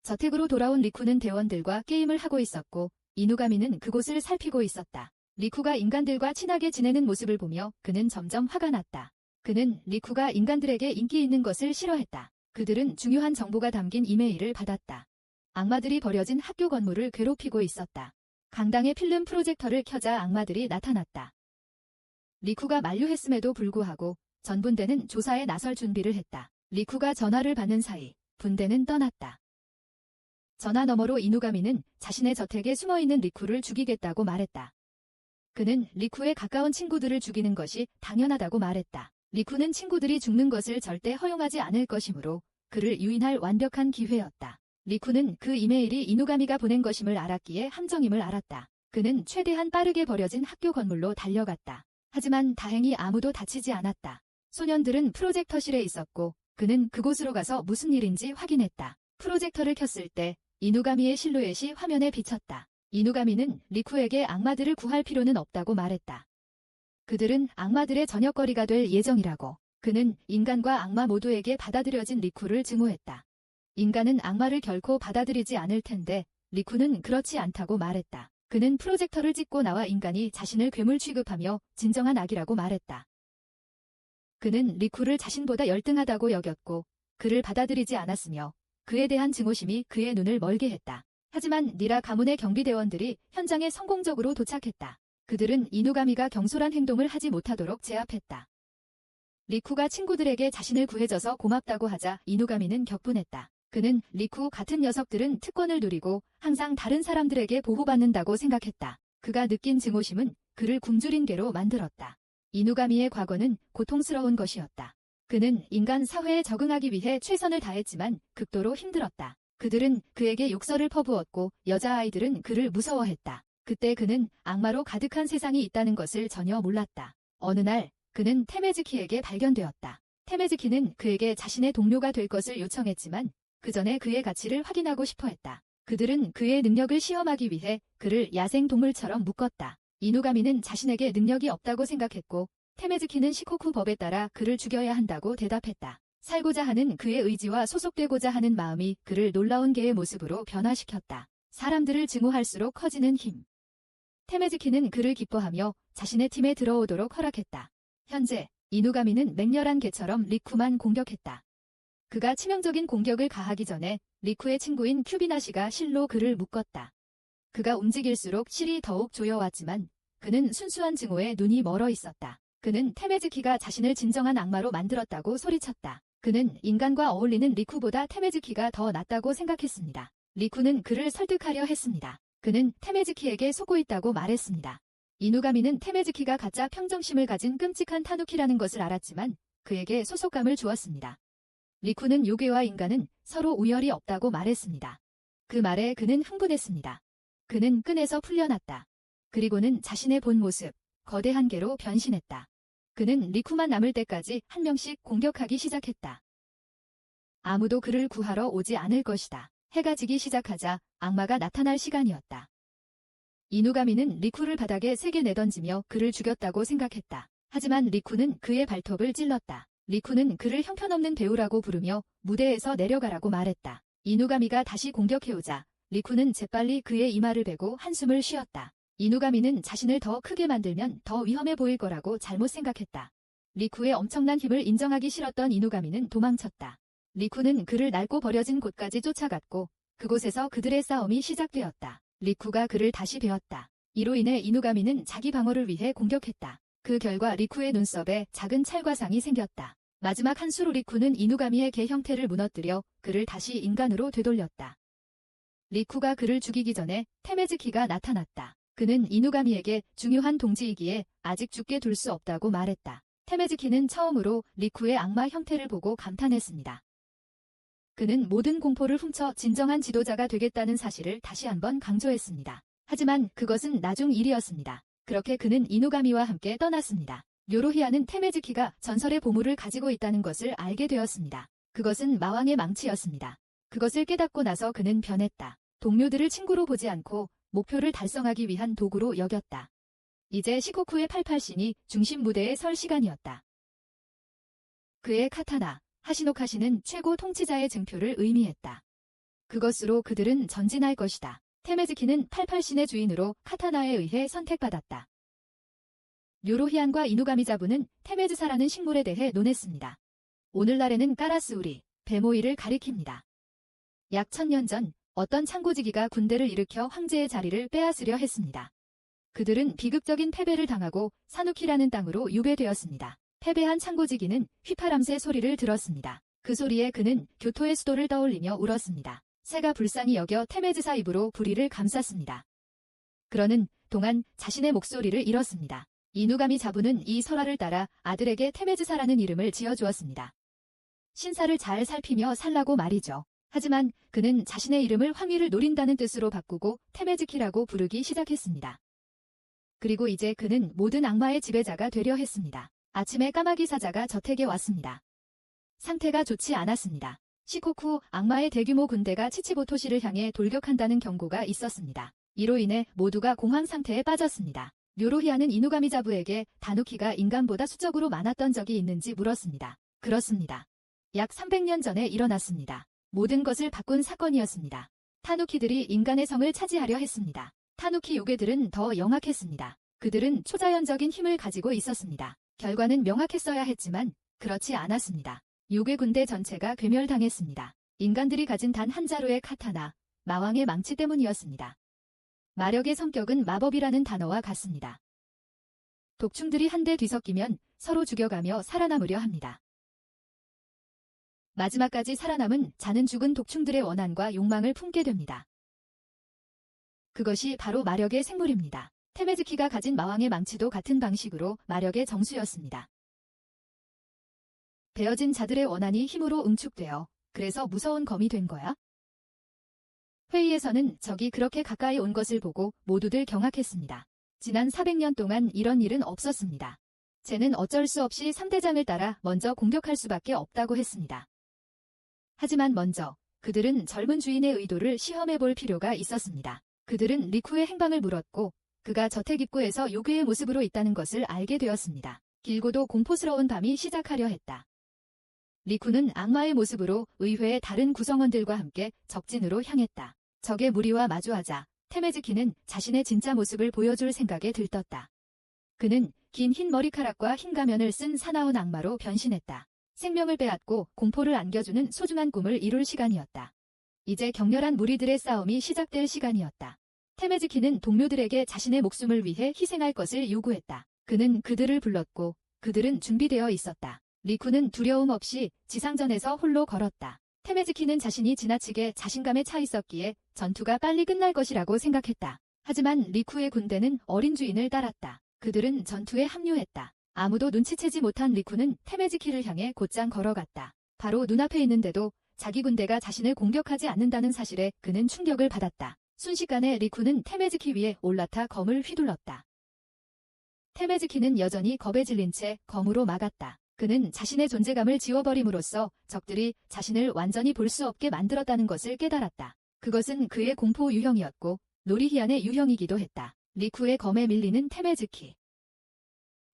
저택으로 돌아온 리쿠는 대원들과 게임을 하고 있었고 이누가미는 그곳을 살피고 있었다. 리쿠가 인간들과 친하게 지내는 모습을 보며 그는 점점 화가 났다. 그는 리쿠가 인간들에게 인기 있는 것을 싫어했다. 그들은 중요한 정보가 담긴 이메일을 받았다. 악마들이 버려진 학교 건물을 괴롭히고 있었다. 강당의 필름 프로젝터를 켜자 악마들이 나타났다. 리쿠가 만류했음에도 불구하고 전 분대는 조사에 나설 준비를 했다. 리쿠가 전화를 받는 사이 분대는 떠났다. 전화 너머로 이누가미는 자신의 저택에 숨어있는 리쿠를 죽이겠다고 말했다. 그는 리쿠의 가까운 친구들을 죽이는 것이 당연하다고 말했다. 리쿠는 친구들이 죽는 것을 절대 허용하지 않을 것이므로 그를 유인할 완벽한 기회였다. 리쿠는 그 이메일이 이누가미가 보낸 것임을 알았기에 함정임을 알았다. 그는 최대한 빠르게 버려진 학교 건물로 달려갔다. 하지만 다행히 아무도 다치지 않았다. 소년들은 프로젝터실에 있었고 그는 그곳으로 가서 무슨 일인지 확인했다. 프로젝터를 켰을 때 이누가미의 실루엣이 화면에 비쳤다. 이누가미는 리쿠에게 악마들을 구할 필요는 없다고 말했다. 그들은 악마들의 저녁거리가 될 예정이라고. 그는 인간과 악마 모두에게 받아들여진 리쿠를 증오했다. 인간은 악마를 결코 받아들이지 않을 텐데 리쿠는 그렇지 않다고 말했다. 그는 프로젝터를 찍고 나와 인간이 자신을 괴물 취급하며 진정한 악이라고 말했다. 그는 리쿠를 자신보다 열등하다고 여겼고 그를 받아들이지 않았으며 그에 대한 증오심이 그의 눈을 멀게 했다. 하지만 니라 가문의 경비대원들이 현장에 성공적으로 도착했다. 그들은 이누가미가 경솔한 행동을 하지 못하도록 제압했다. 리쿠가 친구들에게 자신을 구해줘서 고맙다고 하자 이누가미는 격분했다. 그는 리쿠 같은 녀석들은 특권을 누리고 항상 다른 사람들에게 보호받는다고 생각했다. 그가 느낀 증오심은 그를 굶주린 괴로 만들었다. 이누가미의 과거는 고통스러운 것이었다. 그는 인간 사회에 적응하기 위해 최선을 다했지만 극도로 힘들었다. 그들은 그에게 욕설을 퍼부었고 여자아이들은 그를 무서워했다. 그때 그는 악마로 가득한 세상이 있다는 것을 전혀 몰랐다. 어느 날 그는 테메즈키에게 발견되었다. 테메즈키는 그에게 자신의 동료가 될 것을 요청했지만 그 전에 그의 가치를 확인하고 싶어 했다. 그들은 그의 능력을 시험하기 위해 그를 야생동물처럼 묶었다. 이누가미는 자신에게 능력이 없다고 생각했고 테메즈키는 시코쿠 법에 따라 그를 죽여야 한다고 대답했다. 살고자 하는 그의 의지와 소속되고자 하는 마음이 그를 놀라운 개의 모습으로 변화시켰다. 사람들을 증오할수록 커지는 힘. 테메즈키는 그를 기뻐하며 자신의 팀에 들어오도록 허락했다. 현재 이누가미는 맹렬한 개처럼 리쿠만 공격했다. 그가 치명적인 공격을 가하기 전에 리쿠의 친구인 큐비나시가 실로 그를 묶었다. 그가 움직일수록 실이 더욱 조여왔지만 그는 순수한 증오에 눈이 멀어 있었다. 그는 테메즈키가 자신을 진정한 악마로 만들었다고 소리쳤다. 그는 인간과 어울리는 리쿠보다 테메즈키가 더 낫다고 생각했습니다. 리쿠는 그를 설득하려 했습니다. 그는 테메즈키에게 속고 있다고 말했습니다. 이누가미는 테메즈키가 가짜 평정심을 가진 끔찍한 타누키라는 것을 알았지만 그에게 소속감을 주었습니다. 리쿠는 요괴와 인간은 서로 우열이 없다고 말했습니다. 그 말에 그는 흥분했습니다. 그는 끈에서 풀려났다. 그리고는 자신의 본 모습, 거대한 개로 변신했다. 그는 리쿠만 남을 때까지 한 명씩 공격하기 시작했다. 아무도 그를 구하러 오지 않을 것이다. 해가 지기 시작하자 악마가 나타날 시간이었다. 이누가미는 리쿠를 바닥에 세게 내던지며 그를 죽였다고 생각했다. 하지만 리쿠는 그의 발톱을 찔렀다. 리쿠는 그를 형편없는 배우라고 부르며 무대에서 내려가라고 말했다. 이누가미가 다시 공격해오자 리쿠는 재빨리 그의 이마를 베고 한숨을 쉬었다. 이누가미는 자신을 더 크게 만들면 더 위험해 보일 거라고 잘못 생각했다. 리쿠의 엄청난 힘을 인정하기 싫었던 이누가미는 도망쳤다. 리쿠는 그를 낡고 버려진 곳까지 쫓아갔고 그곳에서 그들의 싸움이 시작되었다. 리쿠가 그를 다시 베었다. 이로 인해 이누가미는 자기 방어를 위해 공격했다. 그 결과 리쿠의 눈썹에 작은 찰과상이 생겼다. 마지막 한 수로 리쿠는 이누가미의 개 형태를 무너뜨려 그를 다시 인간으로 되돌렸다. 리쿠가 그를 죽이기 전에 테메즈키가 나타났다. 그는 이누가미에게 중요한 동지이기에 아직 죽게 둘 수 없다고 말했다. 테메즈키는 처음으로 리쿠의 악마 형태를 보고 감탄했습니다. 그는 모든 공포를 훔쳐 진정한 지도자가 되겠다는 사실을 다시 한번 강조했습니다. 하지만 그것은 나중 일이었습니다. 그렇게 그는 이누가미와 함께 떠났습니다. 요로히아는 테메즈키가 전설의 보물을 가지고 있다는 것을 알게 되었습니다. 그것은 마왕의 망치였습니다. 그것을 깨닫고 나서 그는 변했다. 동료들을 친구로 보지 않고 목표를 달성하기 위한 도구로 여겼다. 이제 시코쿠의 88신이 중심 무대에 설 시간이었다. 그의 카타나, 하시노카시는 최고 통치자의 증표를 의미했다. 그것으로 그들은 전진할 것이다. 테메즈키는 88신의 주인으로 카타나에 의해 선택받았다. 요로히안과 이누가미자부는 테메즈사라는 식물에 대해 논했습니다. 오늘날에는 까라스우리, 베모이를 가리킵니다. 약 1000년 전 어떤 창고지기가 군대를 일으켜 황제의 자리를 빼앗으려 했습니다. 그들은 비극적인 패배를 당하고 사누키라는 땅으로 유배되었습니다. 패배한 창고지기는 휘파람새 소리를 들었습니다. 그 소리에 그는 교토의 수도를 떠올리며 울었습니다. 새가 불쌍히 여겨 테메즈사 입으로 부리를 감쌌습니다. 그러는 동안 자신의 목소리를 잃었습니다. 이누가미 자부는 이 설화를 따라 아들에게 테메즈사라는 이름을 지어주었습니다. 신사를 잘 살피며 살라고 말이죠. 하지만 그는 자신의 이름을 황위를 노린다는 뜻으로 바꾸고 테메즈키라고 부르기 시작했습니다. 그리고 이제 그는 모든 악마의 지배자가 되려 했습니다. 아침에 까마귀 사자가 저택에 왔습니다. 상태가 좋지 않았습니다. 시코쿠 악마의 대규모 군대가 치치보토시를 향해 돌격한다는 경고가 있었습니다. 이로 인해 모두가 공황 상태에 빠졌습니다. 요로히아는 이누가미 자부에게 다누키가 인간보다 수적으로 많았던 적이 있는지 물었습니다. 그렇습니다. 약 300년 전에 일어났습니다. 모든 것을 바꾼 사건이었습니다. 타누키들이 인간의 성을 차지하려 했습니다. 타누키 요괴들은 더 영악했습니다. 그들은 초자연적인 힘을 가지고 있었습니다. 결과는 명확했어야 했지만 그렇지 않았습니다. 요괴 군대 전체가 괴멸당했습니다. 인간들이 가진 단 한 자루의 카타나, 마왕의 망치 때문이었습니다. 마력의 성격은 마법이라는 단어와 같습니다. 독충들이 한데 뒤섞이면 서로 죽여가며 살아남으려 합니다. 마지막까지 살아남은 자는 죽은 독충들의 원한과 욕망을 품게 됩니다. 그것이 바로 마력의 생물입니다. 테메즈키가 가진 마왕의 망치도 같은 방식으로 마력의 정수였습니다. 베어진 자들의 원한이 힘으로 응축되어 그래서 무서운 검이 된 거야? 회의에서는 적이 그렇게 가까이 온 것을 보고 모두들 경악했습니다. 지난 400년 동안 이런 일은 없었습니다. 쟤는 어쩔 수 없이 3대장을 따라 먼저 공격할 수밖에 없다고 했습니다. 하지만 먼저 그들은 젊은 주인의 의도를 시험해 볼 필요가 있었습니다. 그들은 리쿠의 행방을 물었고 그가 저택 입구에서 요괴의 모습으로 있다는 것을 알게 되었습니다. 길고도 공포스러운 밤이 시작하려 했다. 리쿠는 악마의 모습으로 의회의 다른 구성원들과 함께 적진으로 향했다. 적의 무리와 마주하자 테메즈키는 자신의 진짜 모습을 보여줄 생각에 들떴다. 그는 긴 흰 머리카락과 흰 가면을 쓴 사나운 악마로 변신했다. 생명을 빼앗고 공포를 안겨주는 소중한 꿈을 이룰 시간이었다. 이제 격렬한 무리들의 싸움이 시작될 시간이었다. 테메즈키는 동료들에게 자신의 목숨을 위해 희생할 것을 요구했다. 그는 그들을 불렀고 그들은 준비되어 있었다. 리쿠는 두려움 없이 지상전에서 홀로 걸었다. 테메즈키는 자신이 지나치게 자신감에 차 있었기에 전투가 빨리 끝날 것이라고 생각했다. 하지만 리쿠의 군대는 어린 주인을 따랐다. 그들은 전투에 합류했다. 아무도 눈치채지 못한 리쿠는 테메즈키를 향해 곧장 걸어갔다. 바로 눈앞에 있는데도 자기 군대가 자신을 공격하지 않는다는 사실에 그는 충격을 받았다. 순식간에 리쿠는 테메즈키 위에 올라타 검을 휘둘렀다. 테메즈키는 여전히 겁에 질린 채 검으로 막았다. 그는 자신의 존재감을 지워버림으로써 적들이 자신을 완전히 볼 수 없게 만들었다는 것을 깨달았다. 그것은 그의 공포 유형이었고 노리히안의 유형이기도 했다. 리쿠의 검에 밀리는 테메즈키.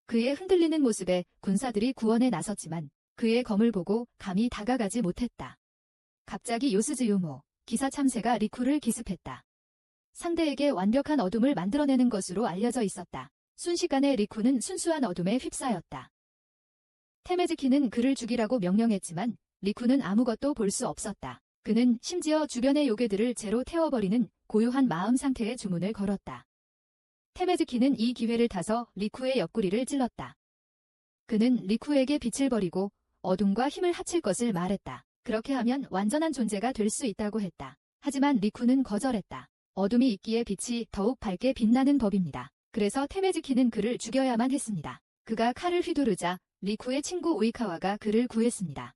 그의 흔들리는 모습에 군사들이 구원에 나섰지만 그의 검을 보고 감히 다가가지 못했다. 갑자기 요스즈 유모, 기사 참새가 리쿠를 기습했다. 상대에게 완벽한 어둠을 만들어내는 것으로 알려져 있었다. 순식간에 리쿠는 순수한 어둠에 휩싸였다. 테메즈키는 그를 죽이라고 명령했지만 리쿠는 아무것도 볼 수 없었다. 그는 심지어 주변의 요괴들을 제로 태워버리는 고요한 마음 상태의 주문을 걸었다. 테메즈키는 이 기회를 타서 리쿠의 옆구리를 찔렀다. 그는 리쿠에게 빛을 버리고 어둠과 힘을 합칠 것을 말했다. 그렇게 하면 완전한 존재가 될 수 있다고 했다. 하지만 리쿠는 거절했다. 어둠이 있기에 빛이 더욱 밝게 빛나는 법입니다. 그래서 테메즈키는 그를 죽여야만 했습니다. 그가 칼을 휘두르자 리쿠의 친구 오이카와가 그를 구했습니다.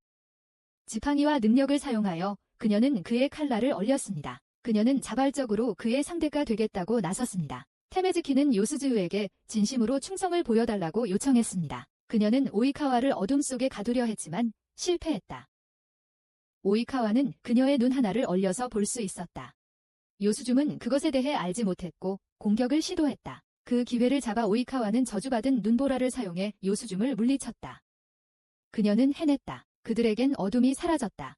지팡이와 능력을 사용하여 그녀는 그의 칼날을 얼렸습니다. 그녀는 자발적으로 그의 상대가 되겠다고 나섰습니다. 테메즈키는 요스즈우에게 진심으로 충성을 보여달라고 요청했습니다. 그녀는 오이카와를 어둠 속에 가두려 했지만 실패했다. 오이카와는 그녀의 눈 하나를 얼려서 볼 수 있었다. 요스줌은 그것에 대해 알지 못했고 공격을 시도했다. 그 기회를 잡아 오이카와는 저주받은 눈보라를 사용해 요스줌을 물리쳤다. 그녀는 해냈다. 그들에겐 어둠이 사라졌다.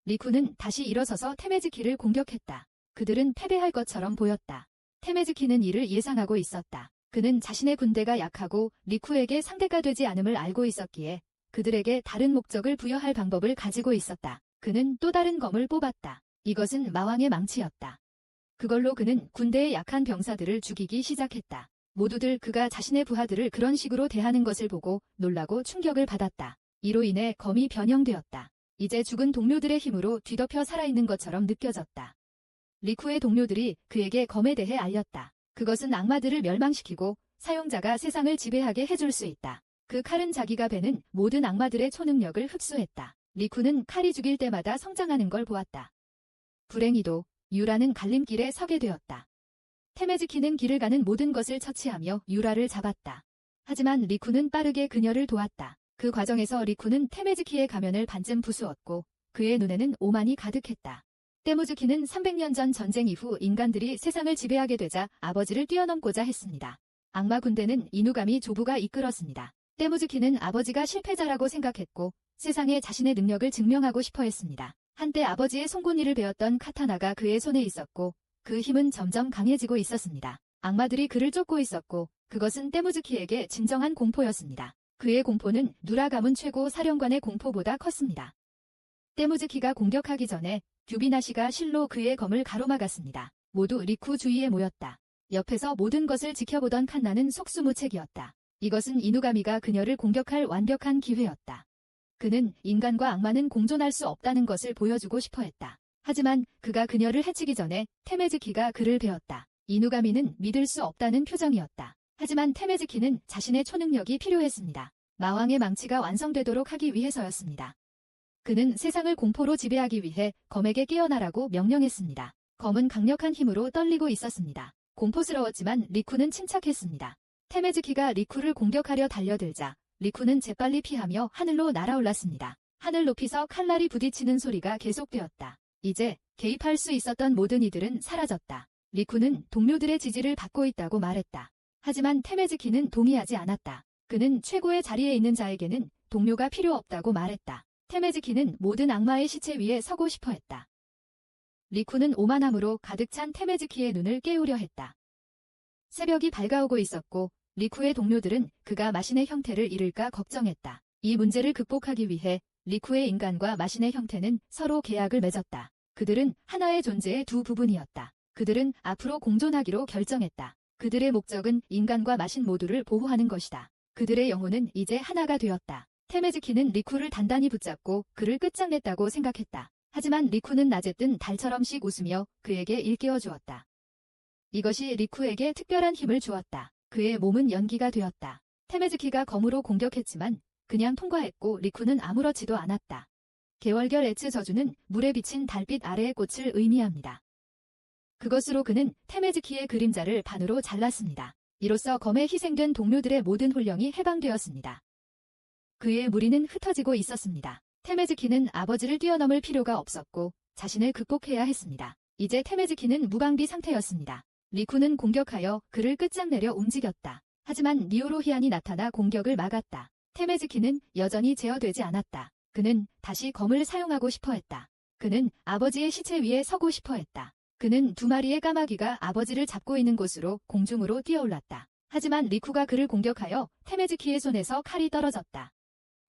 리쿠는 다시 일어서서 테메즈키를 공격했다. 그들은 패배할 것처럼 보였다. 테메즈키는 이를 예상하고 있었다. 그는 자신의 군대가 약하고 리쿠에게 상대가 되지 않음을 알고 있었기에 그들에게 다른 목적을 부여할 방법을 가지고 있었다. 그는 또 다른 검을 뽑았다. 이것은 마왕의 망치였다. 그걸로 그는 군대의 약한 병사들을 죽이기 시작했다. 모두들 그가 자신의 부하들을 그런 식으로 대하는 것을 보고 놀라고 충격을 받았다. 이로 인해 검이 변형되었다. 이제 죽은 동료들의 힘으로 뒤덮여 살아있는 것처럼 느껴졌다. 리쿠의 동료들이 그에게 검에 대해 알렸다. 그것은 악마들을 멸망시키고 사용자가 세상을 지배하게 해줄 수 있다. 그 칼은 자기가 베는 모든 악마들의 초능력을 흡수했다. 리쿠는 칼이 죽일 때마다 성장하는 걸 보았다. 불행히도 유라는 갈림길에 서게 되었다. 테메즈키는 길을 가는 모든 것을 처치하며 유라를 잡았다. 하지만 리쿠는 빠르게 그녀를 도왔다. 그 과정에서 리쿠는 테메즈키의 가면을 반쯤 부수었고 그의 눈에는 오만이 가득했다. 테무즈키는 300년 전 전쟁 이후 인간들이 세상을 지배하게 되자 아버지를 뛰어넘고자 했습니다. 악마 군대는 이누가미 조부가 이끌었습니다. 테무즈키는 아버지가 실패자라고 생각했고 세상에 자신의 능력을 증명하고 싶어 했습니다. 한때 아버지의 송곳니를 베었던 카타나가 그의 손에 있었고 그 힘은 점점 강해지고 있었습니다. 악마들이 그를 쫓고 있었고 그것은 테무즈키에게 진정한 공포였습니다. 그의 공포는 누라 가문 최고 사령관의 공포보다 컸습니다. 테무즈키가 공격하기 전에 듀비나시가 실로 그의 검을 가로막았습니다. 모두 리쿠 주위에 모였다. 옆에서 모든 것을 지켜보던 칸나는 속수무책이었다. 이것은 이누가미가 그녀를 공격할 완벽한 기회였다. 그는 인간과 악마는 공존할 수 없다는 것을 보여주고 싶어 했다. 하지만 그가 그녀를 해치기 전에 테메즈키가 그를 베었다. 이누가미는 믿을 수 없다는 표정이었다. 하지만 테메즈키는 자신의 초능력이 필요했습니다. 마왕의 망치가 완성되도록 하기 위해서였습니다. 그는 세상을 공포로 지배하기 위해 검에게 깨어나라고 명령했습니다. 검은 강력한 힘으로 떨리고 있었습니다. 공포스러웠지만 리쿠는 침착했습니다. 테메즈키가 리쿠를 공격하려 달려들자 리쿠는 재빨리 피하며 하늘로 날아올랐습니다. 하늘 높이서 칼날이 부딪히는 소리가 계속되었다. 이제 개입할 수 있었던 모든 이들은 사라졌다. 리쿠는 동료들의 지지를 받고 있다고 말했다. 하지만 테메즈키는 동의하지 않았다. 그는 최고의 자리에 있는 자에게는 동료가 필요 없다고 말했다. 테메즈키는 모든 악마의 시체 위에 서고 싶어 했다. 리쿠는 오만함으로 가득 찬 테메즈키의 눈을 깨우려 했다. 새벽이 밝아오고 있었고 리쿠의 동료들은 그가 마신의 형태를 잃을까 걱정했다. 이 문제를 극복하기 위해 리쿠의 인간과 마신의 형태는 서로 계약을 맺었다. 그들은 하나의 존재의 두 부분이었다. 그들은 앞으로 공존하기로 결정했다. 그들의 목적은 인간과 마신 모두를 보호하는 것이다. 그들의 영혼은 이제 하나가 되었다. 테메즈키는 리쿠를 단단히 붙잡고 그를 끝장냈다고 생각했다. 하지만 리쿠는 낮에 뜬 달처럼씩 웃으며 그에게 일깨워 주었다. 이것이 리쿠에게 특별한 힘을 주었다. 그의 몸은 연기가 되었다. 테메즈키가 검으로 공격했지만 그냥 통과했고 리쿠는 아무렇지도 않았다. 개월결 에츠 저주는 물에 비친 달빛 아래의 꽃을 의미합니다. 그것으로 그는 테메즈키의 그림자를 반으로 잘랐습니다. 이로써 검에 희생된 동료들의 모든 혼령이 해방되었습니다. 그의 무리는 흩어지고 있었습니다. 테메즈키는 아버지를 뛰어넘을 필요가 없었고 자신을 극복해야 했습니다. 이제 테메즈키는 무방비 상태였습니다. 리쿠는 공격하여 그를 끝장내려 움직였다. 하지만 니오로히안이 나타나 공격을 막았다. 테메즈키는 여전히 제어되지 않았다. 그는 다시 검을 사용하고 싶어 했다. 그는 아버지의 시체 위에 서고 싶어 했다. 그는 두 마리의 까마귀가 아버지를 잡고 있는 곳으로 공중으로 뛰어올랐다. 하지만 리쿠가 그를 공격하여 테메즈키의 손에서 칼이 떨어졌다.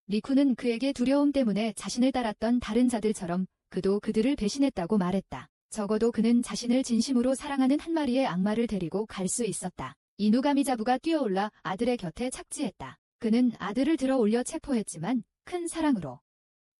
리쿠는 그에게 두려움 때문에 자신을 따랐던 다른 자들처럼 그도 그들을 배신했다고 말했다. 적어도 그는 자신을 진심으로 사랑하는 한 마리의 악마를 데리고 갈 수 있었다. 이누가미자부가 뛰어올라 아들의 곁에 착지했다. 그는 아들을 들어 올려 체포했지만 큰 사랑으로.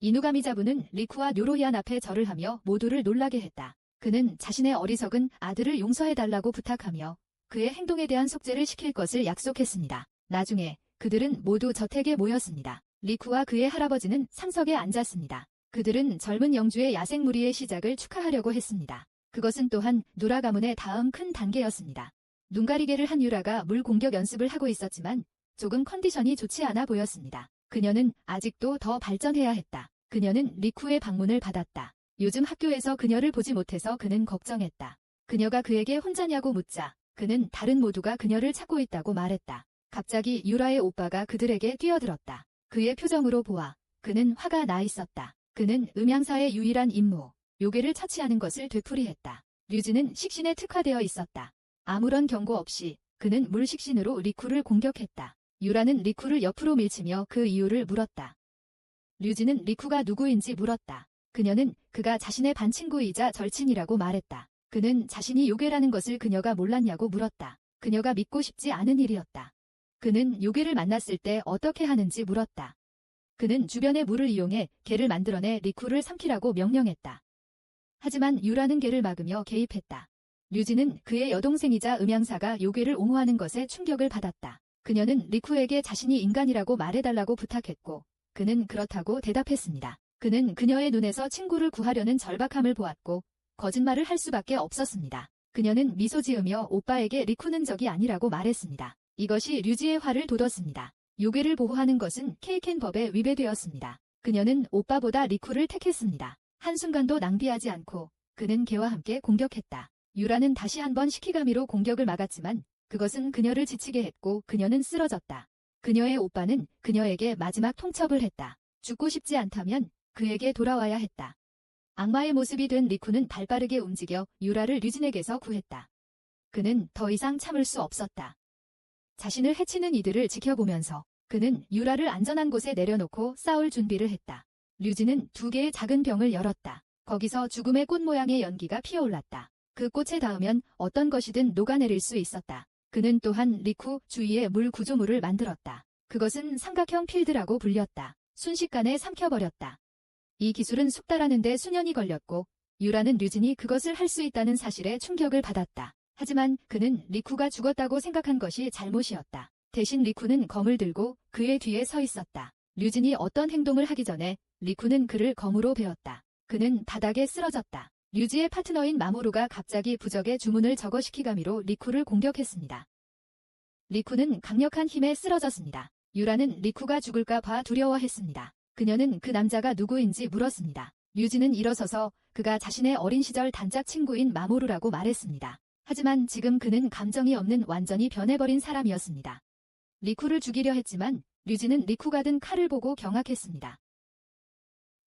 이누가미자부는 리쿠와 뇨로히안 앞에 절을 하며 모두를 놀라게 했다. 그는 자신의 어리석은 아들을 용서해달라고 부탁하며 그의 행동에 대한 속죄를 시킬 것을 약속했습니다. 나중에 그들은 모두 저택에 모였습니다. 리쿠와 그의 할아버지는 상석에 앉았습니다. 그들은 젊은 영주의 야생무리의 시작을 축하하려고 했습니다. 그것은 또한 누라 가문의 다음 큰 단계였습니다. 눈가리개를 한 유라가 물 공격 연습을 하고 있었지만 조금 컨디션이 좋지 않아 보였습니다. 그녀는 아직도 더 발전해야 했다. 그녀는 리쿠의 방문을 받았다. 요즘 학교에서 그녀를 보지 못해서 그는 걱정했다. 그녀가 그에게 혼자냐고 묻자 그는 다른 모두가 그녀를 찾고 있다고 말했다. 갑자기 유라의 오빠가 그들에게 뛰어들었다. 그의 표정으로 보아 그는 화가 나 있었다. 그는 음향사의 유일한 임무, 요괴를 처치하는 것을 되풀이했다. 류즈는 식신에 특화되어 있었다. 아무런 경고 없이 그는 물식신으로 리쿠를 공격했다. 유라는 리쿠를 옆으로 밀치며 그 이유를 물었다. 류즈는 리쿠가 누구인지 물었다. 그녀는 그가 자신의 반친구이자 절친이라고 말했다. 그는 자신이 요괴라는 것을 그녀가 몰랐냐고 물었다. 그녀가 믿고 싶지 않은 일이었다. 그는 요괴를 만났을 때 어떻게 하는지 물었다. 그는 주변의 물을 이용해 개를 만들어내 리쿠를 삼키라고 명령했다. 하지만 유라는 개를 막으며 개입했다. 류지는 그의 여동생이자 음향사가 요괴를 옹호하는 것에 충격을 받았다. 그녀는 리쿠에게 자신이 인간이라고 말해달라고 부탁했고 그는 그렇다고 대답했습니다. 그는 그녀의 눈에서 친구를 구하려는 절박함을 보았고 거짓말을 할 수밖에 없었습니다. 그녀는 미소 지으며 오빠에게 리쿠는 적이 아니라고 말했습니다. 이것이 류지의 화를 돋웠습니다. 요괴를 보호하는 것은 케이켄 법에 위배되었습니다. 그녀는 오빠보다 리쿠를 택했습니다. 한순간도 낭비하지 않고 그는 개와 함께 공격했다. 유라는 다시 한번 시키가미로 공격을 막았지만 그것은 그녀를 지치게 했고 그녀는 쓰러졌다. 그녀의 오빠는 그녀에게 마지막 통첩을 했다. 죽고 싶지 않다면 그에게 돌아와야 했다. 악마의 모습이 된 리쿠는 발빠르게 움직여 유라를 류진에게서 구했다. 그는 더 이상 참을 수 없었다. 자신을 해치는 이들을 지켜보면서 그는 유라를 안전한 곳에 내려놓고 싸울 준비를 했다. 류진은 2개의 작은 병을 열었다. 거기서 죽음의 꽃 모양의 연기가 피어올랐다. 그 꽃에 닿으면 어떤 것이든 녹아내릴 수 있었다. 그는 또한 리쿠 주위에 물 구조물을 만들었다. 그것은 삼각형 필드라고 불렸다. 순식간에 삼켜버렸다. 이 기술은 숙달하는데 수년이 걸렸고 유라는 류진이 그것을 할 수 있다는 사실에 충격을 받았다. 하지만 그는 리쿠가 죽었다고 생각한 것이 잘못이었다. 대신 리쿠는 검을 들고 그의 뒤에 서 있었다. 류진이 어떤 행동을 하기 전에 리쿠는 그를 검으로 베었다. 그는 바닥에 쓰러졌다. 류지의 파트너인 마모루가 갑자기 부적의 주문을 적어시키가미로 리쿠를 공격했습니다. 리쿠는 강력한 힘에 쓰러졌습니다. 유라는 리쿠가 죽을까 봐 두려워했습니다. 그녀는 그 남자가 누구인지 물었습니다. 류지는 일어서서 그가 자신의 어린 시절 단짝 친구인 마모루라고 말했습니다. 하지만 지금 그는 감정이 없는 완전히 변해버린 사람이었습니다. 리쿠를 죽이려 했지만 류지는 리쿠가 든 칼을 보고 경악했습니다.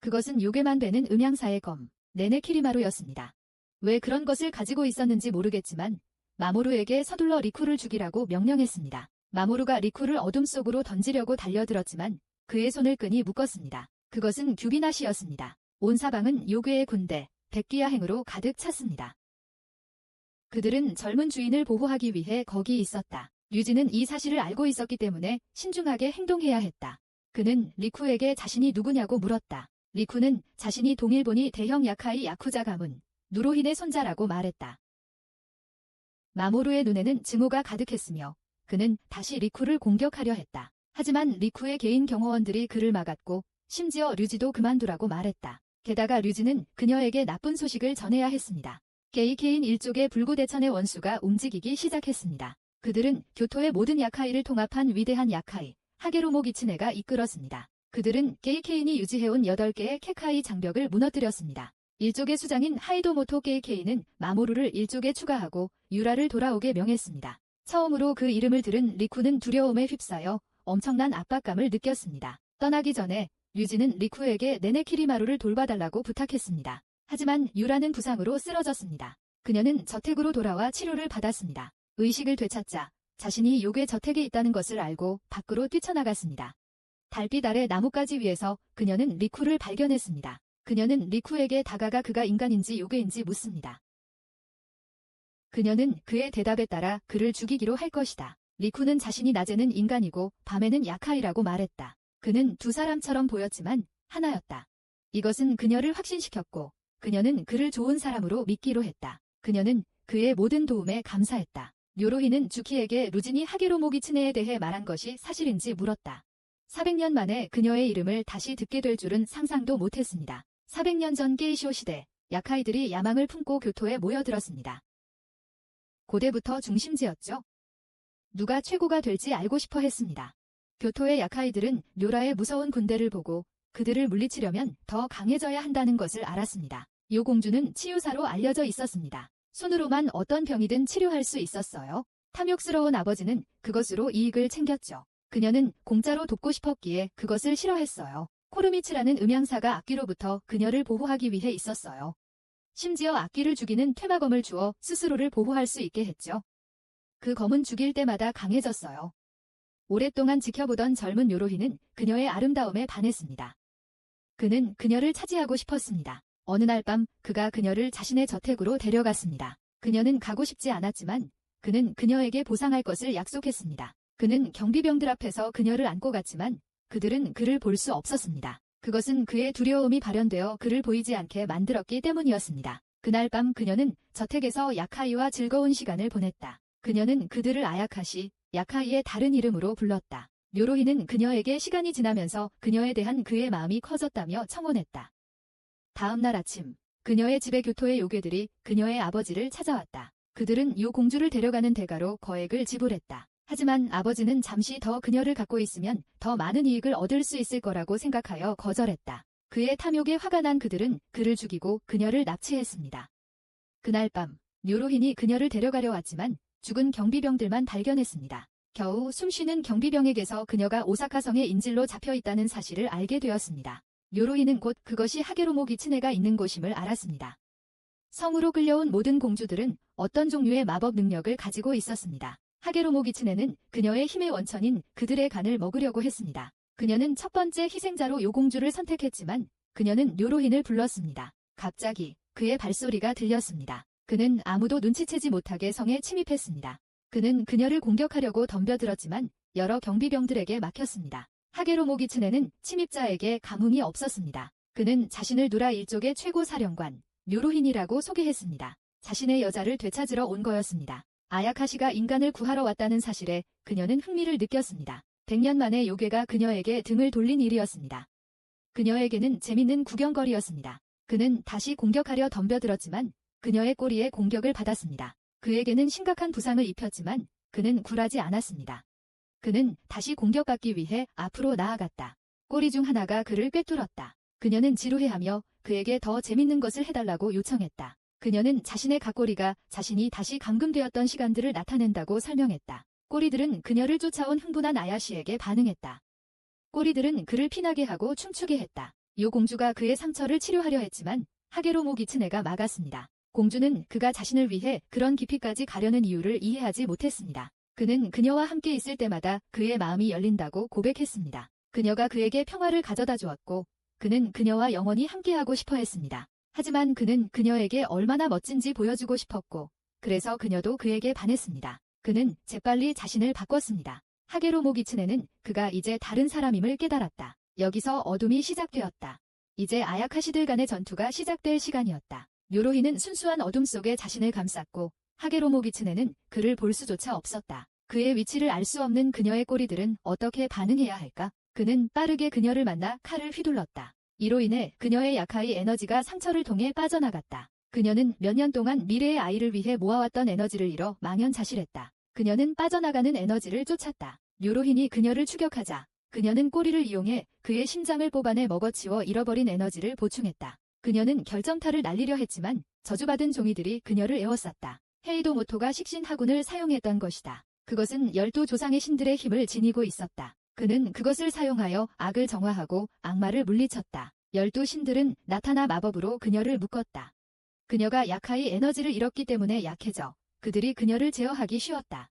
그것은 요괴만 되는 음향사의 검, 네네키리마루였습니다. 왜 그런 것을 가지고 있었는지 모르겠지만 마모루에게 서둘러 리쿠를 죽이라고 명령했습니다. 마모루가 리쿠를 어둠 속으로 던지려고 달려들었지만 그의 손을 끈이 묶었습니다. 그것은 규비나시였습니다. 온 사방은 요괴의 군대, 백귀야행으로 가득 찼습니다. 그들은 젊은 주인을 보호하기 위해 거기 있었다. 류진은 이 사실을 알고 있었기 때문에 신중하게 행동해야 했다. 그는 리쿠에게 자신이 누구냐고 물었다. 리쿠는 자신이 동일본이 대형 야카이 야쿠자 가문 누로힌의 손자라고 말했다. 마모루의 눈에는 증오가 가득했으며 그는 다시 리쿠를 공격하려 했다. 하지만 리쿠의 개인 경호원들이 그를 막았고 심지어 류지도 그만두라고 말했다. 게다가 류지는 그녀에게 나쁜 소식을 전해야 했습니다. 게이케인 일족의 불구대천의 원수가 움직이기 시작했습니다. 그들은 교토의 모든 야카이를 통합한 위대한 야카이 하게로모 기츠네가 이끌었습니다. 그들은 게이케인이 유지해온 8개의 케카이 장벽을 무너뜨렸습니다. 일족의 수장인 하이도모토 게이케인은 마모루를 일족에 추가하고 유라를 돌아오게 명했습니다. 처음으로 그 이름을 들은 리쿠는 두려움에 휩싸여 엄청난 압박감을 느꼈습니다. 떠나기 전에 류지는 리쿠에게 네네키리마루를 돌봐달라고 부탁했습니다. 하지만 유라는 부상으로 쓰러졌습니다. 그녀는 저택으로 돌아와 치료를 받았습니다. 의식을 되찾자 자신이 요괴 저택에 있다는 것을 알고 밖으로 뛰쳐나갔습니다. 달빛 아래 나뭇가지 위에서 그녀는 리쿠를 발견했습니다. 그녀는 리쿠에게 다가가 그가 인간인지 요괴인지 묻습니다. 그녀는 그의 대답에 따라 그를 죽이기로 할 것이다. 리쿠는 자신이 낮에는 인간이고 밤에는 야카이라고 말했다. 그는 두 사람처럼 보였지만 하나였다. 이것은 그녀를 확신시켰고 그녀는 그를 좋은 사람으로 믿기로 했다. 그녀는 그의 모든 도움에 감사했다. 요로히는 주키에게 루진이 하게로모 기츠네에 대해 말한 것이 사실인지 물었다. 400년 만에 그녀의 이름을 다시 듣게 될 줄은 상상도 못했습니다. 400년 전 게이쇼 시대, 야카이들이 야망을 품고 교토에 모여들었습니다. 고대부터 중심지였죠. 누가 최고가 될지 알고 싶어 했습니다. 교토의 야카이들은 료라의 무서운 군대를 보고 그들을 물리치려면 더 강해져야 한다는 것을 알았습니다. 요 공주는 치유사로 알려져 있었습니다. 손으로만 어떤 병이든 치료할 수 있었어요. 탐욕스러운 아버지는 그것으로 이익을 챙겼죠. 그녀는 공짜로 돕고 싶었기에 그것을 싫어했어요. 코르미츠라는 음향사가 악귀로부터 그녀를 보호하기 위해 있었어요. 심지어 악귀를 죽이는 퇴마검을 주어 스스로를 보호할 수 있게 했죠. 그 검은 죽일 때마다 강해졌어요. 오랫동안 지켜보던 젊은 요로히는 그녀의 아름다움에 반했습니다. 그는 그녀를 차지하고 싶었습니다. 어느 날 밤 그가 그녀를 자신의 저택으로 데려갔습니다. 그녀는 가고 싶지 않았지만 그는 그녀에게 보상할 것을 약속했습니다. 그는 경비병들 앞에서 그녀를 안고 갔지만 그들은 그를 볼 수 없었습니다. 그것은 그의 두려움이 발현되어 그를 보이지 않게 만들었기 때문이었습니다. 그날 밤 그녀는 저택에서 야카이와 즐거운 시간을 보냈다. 그녀는 그들을 아야카시, 야카이의 다른 이름으로 불렀다. 요로히는 그녀에게 시간이 지나면서 그녀에 대한 그의 마음이 커졌다며 청혼했다. 다음 날 아침, 그녀의 집에 교토의 요괴들이 그녀의 아버지를 찾아왔다. 그들은 요 공주를 데려가는 대가로 거액을 지불했다. 하지만 아버지는 잠시 더 그녀를 갖고 있으면 더 많은 이익을 얻을 수 있을 거라고 생각하여 거절했다. 그의 탐욕에 화가 난 그들은 그를 죽이고 그녀를 납치했습니다. 그날 밤, 요로힌이 그녀를 데려가려 왔지만 죽은 경비병들만 발견했습니다. 겨우 숨쉬는 경비병에게서 그녀가 오사카성의 인질로 잡혀있다는 사실을 알게 되었습니다. 요로히는 곧 그것이 하게로모 기츠네가 있는 곳임을 알았습니다. 성으로 끌려온 모든 공주들은 어떤 종류의 마법 능력을 가지고 있었습니다. 하게로모 기츠네는 그녀의 힘의 원천인 그들의 간을 먹으려고 했습니다. 그녀는 첫 번째 희생자로 요 공주를 선택했지만 그녀는 요로힌을 불렀습니다. 갑자기 그의 발소리가 들렸습니다. 그는 아무도 눈치채지 못하게 성에 침입했습니다. 그는 그녀를 공격하려고 덤벼들었지만 여러 경비병들에게 막혔습니다. 하게로모 기츠네는 침입자에게 감흥이 없었습니다. 그는 자신을 누라 일족의 최고 사령관 요로힌이라고 소개했습니다. 자신의 여자를 되찾으러 온 거였습니다. 아야카시가 인간을 구하러 왔다는 사실에 그녀는 흥미를 느꼈습니다. 100년 만에 요괴가 그녀에게 등을 돌린 일이었습니다. 그녀에게는 재밌는 구경거리였습니다. 그는 다시 공격하려 덤벼들었지만 그녀의 꼬리에 공격을 받았습니다. 그에게는 심각한 부상을 입혔지만 그는 굴하지 않았습니다. 그는 다시 공격받기 위해 앞으로 나아갔다. 꼬리 중 하나가 그를 꿰뚫었다. 그녀는 지루해하며 그에게 더 재밌는 것을 해달라고 요청했다. 그녀는 자신의 각꼬리가 자신이 다시 감금되었던 시간들을 나타낸다고 설명했다. 꼬리들은 그녀를 쫓아온 흥분한 아야시에게 반응했다. 꼬리들은 그를 피나게 하고 춤추게 했다. 요 공주가 그의 상처를 치료하려 했지만 하게로모 기츠네가 막았습니다. 공주는 그가 자신을 위해 그런 깊이까지 가려는 이유를 이해하지 못했습니다. 그는 그녀와 함께 있을 때마다 그의 마음이 열린다고 고백했습니다. 그녀가 그에게 평화를 가져다 주었고 그는 그녀와 영원히 함께하고 싶어 했습니다. 하지만 그는 그녀에게 얼마나 멋진지 보여주고 싶었고 그래서 그녀도 그에게 반했습니다. 그는 재빨리 자신을 바꿨습니다. 하게로 모기츠네는 그가 이제 다른 사람임을 깨달았다. 여기서 어둠이 시작되었다. 이제 아야카시들 간의 전투가 시작될 시간이었다. 요로히는 순수한 어둠 속에 자신을 감쌌고 하게로 모기츠네는 그를 볼 수조차 없었다. 그의 위치를 알 수 없는 그녀의 꼬리들은 어떻게 반응해야 할까? 그는 빠르게 그녀를 만나 칼을 휘둘렀다. 이로 인해 그녀의 야카이 에너지가 상처를 통해 빠져나갔다. 그녀는 몇 년 동안 미래의 아이를 위해 모아왔던 에너지를 잃어 망연자실했다. 그녀는 빠져나가는 에너지를 쫓았다. 요로힌이 그녀를 추격하자 그녀는 꼬리를 이용해 그의 심장을 뽑아내 먹어치워 잃어버린 에너지를 보충했다. 그녀는 결정타를 날리려 했지만 저주받은 종이들이 그녀를 에워쌌다. 헤이도 모토가 식신하군을 사용했던 것이다. 그것은 12조상의 신들의 힘을 지니고 있었다. 그는 그것을 사용하여 악을 정화하고 악마를 물리쳤다. 12신들은 나타나 마법으로 그녀를 묶었다. 그녀가 야카이 에너지를 잃었기 때문에 약해져 그들이 그녀를 제어하기 쉬웠다.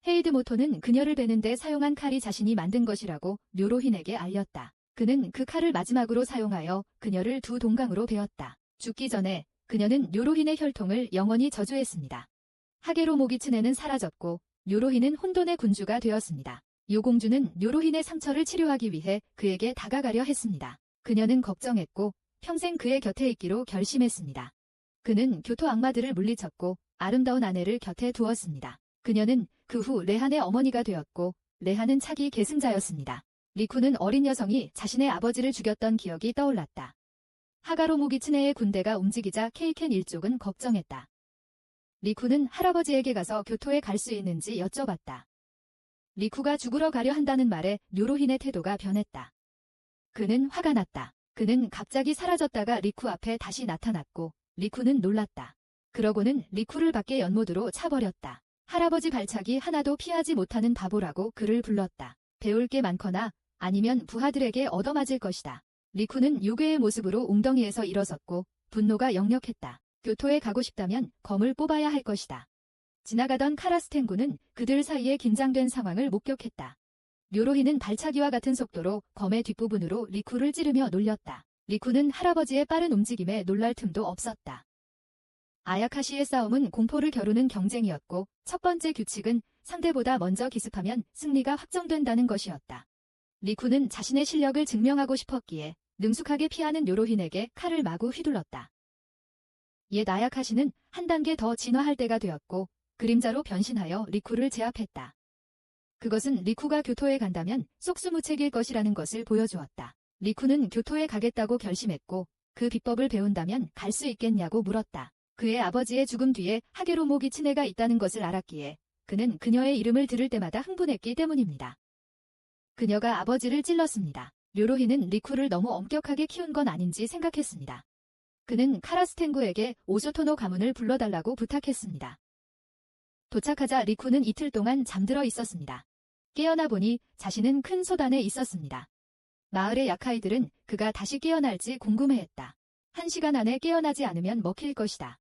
헤이드 모토는 그녀를 베는데 사용한 칼이 자신이 만든 것이라고 요로힌에게 알렸다. 그는 그 칼을 마지막으로 사용하여 그녀를 두 동강으로 베었다. 죽기 전에 그녀는 요로힌의 혈통을 영원히 저주했습니다. 하게로 모기츠네는 사라졌고 요로힌은 혼돈의 군주가 되었습니다. 요공주는 요로힌의 상처를 치료하기 위해 그에게 다가가려 했습니다. 그녀는 걱정했고 평생 그의 곁에 있기로 결심했습니다. 그는 교토 악마들을 물리쳤고 아름다운 아내를 곁에 두었습니다. 그녀는 그 후 레한의 어머니가 되었고 레한은 차기 계승자였습니다. 리쿠는 어린 여성이 자신의 아버지를 죽였던 기억이 떠올랐다. 하가로 모기츠네의 군대가 움직이자 케이켄 일족은 걱정했다. 리쿠는 할아버지에게 가서 교토에 갈 수 있는지 여쭤봤다. 리쿠가 죽으러 가려 한다는 말에 요로힌의 태도가 변했다. 그는 화가 났다. 그는 갑자기 사라졌다가 리쿠 앞에 다시 나타났고 리쿠는 놀랐다. 그러고는 리쿠를 밖에 연못으로 차버렸다. 할아버지 발차기 하나도 피하지 못하는 바보라고 그를 불렀다. 배울 게 많거나 아니면 부하들에게 얻어맞을 것이다. 리쿠는 요괴의 모습으로 웅덩이에서 일어섰고 분노가 역력했다. 교토에 가고 싶다면 검을 뽑아야 할 것이다. 지나가던 카라스텐구는 그들 사이의 긴장된 상황을 목격했다. 요로히는 발차기와 같은 속도로 검의 뒷부분으로 리쿠를 찌르며 놀렸다. 리쿠는 할아버지의 빠른 움직임에 놀랄 틈도 없었다. 아야카시의 싸움은 공포를 겨루는 경쟁이었고 첫 번째 규칙은 상대보다 먼저 기습하면 승리가 확정된다는 것이었다. 리쿠는 자신의 실력을 증명하고 싶었기에 능숙하게 피하는 요로힌에게 칼을 마구 휘둘렀다. 옛 아야카시는 한 단계 더 진화할 때가 되었고 그림자로 변신하여 리쿠를 제압했다. 그것은 리쿠가 교토에 간다면 속수무책일 것이라는 것을 보여주었다. 리쿠는 교토에 가겠다고 결심했고 그 비법을 배운다면 갈 수 있겠냐고 물었다. 그의 아버지의 죽음 뒤에 하게로 모기츠네가 있다는 것을 알았기에 그는 그녀의 이름을 들을 때마다 흥분했기 때문입니다. 그녀가 아버지를 찔렀습니다. 요로히는 리쿠를 너무 엄격하게 키운 건 아닌지 생각했습니다. 그는 카라스텐구에게 오쇼토노 가문을 불러달라고 부탁했습니다. 도착하자 리쿠는 이틀 동안 잠들어 있었습니다. 깨어나 보니 자신은 큰 소단에 있었습니다. 마을의 야카이들은 그가 다시 깨어날지 궁금해했다. 1시간 안에 깨어나지 않으면 먹힐 것이다.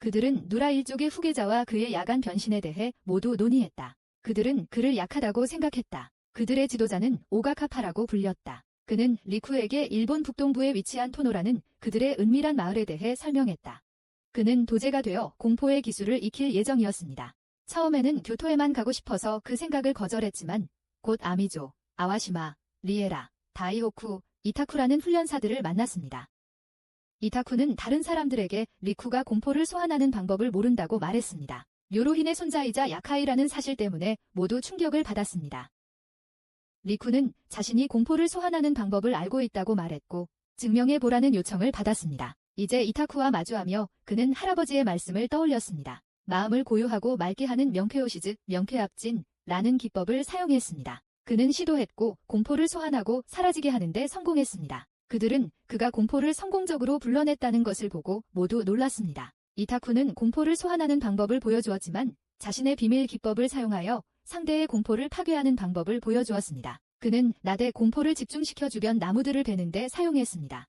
그들은 누라 일족의 후계자와 그의 야간 변신에 대해 모두 논의했다. 그들은 그를 약하다고 생각했다. 그들의 지도자는 오가카파라고 불렸다. 그는 리쿠에게 일본 북동부에 위치한 토노라는 그들의 은밀한 마을에 대해 설명했다. 그는 도제가 되어 공포의 기술을 익힐 예정이었습니다. 처음에는 교토에만 가고 싶어서 그 생각을 거절했지만 곧 아미조, 아와시마, 리에라, 다이호쿠, 이타쿠라는 훈련사들을 만났습니다. 이타쿠는 다른 사람들에게 리쿠가 공포를 소환하는 방법을 모른다고 말했습니다. 요로힌의 손자이자 야카이라는 사실 때문에 모두 충격을 받았습니다. 리쿠는 자신이 공포를 소환하는 방법을 알고 있다고 말했고 증명해보라는 요청을 받았습니다. 이제 이타쿠와 마주하며 그는 할아버지의 말씀을 떠올렸습니다. 마음을 고요하고 맑게 하는 명쾌호시 즉 명쾌압진라는 기법을 사용했습니다. 그는 시도했고 공포를 소환하고 사라지게 하는데 성공했습니다. 그들은 그가 공포를 성공적으로 불러냈다는 것을 보고 모두 놀랐습니다. 이타쿠는 공포를 소환하는 방법을 보여주었지만 자신의 비밀 기법을 사용하여 상대의 공포를 파괴하는 방법을 보여주었습니다. 그는 나대 공포를 집중시켜 주변 나무들을 베는데 사용했습니다.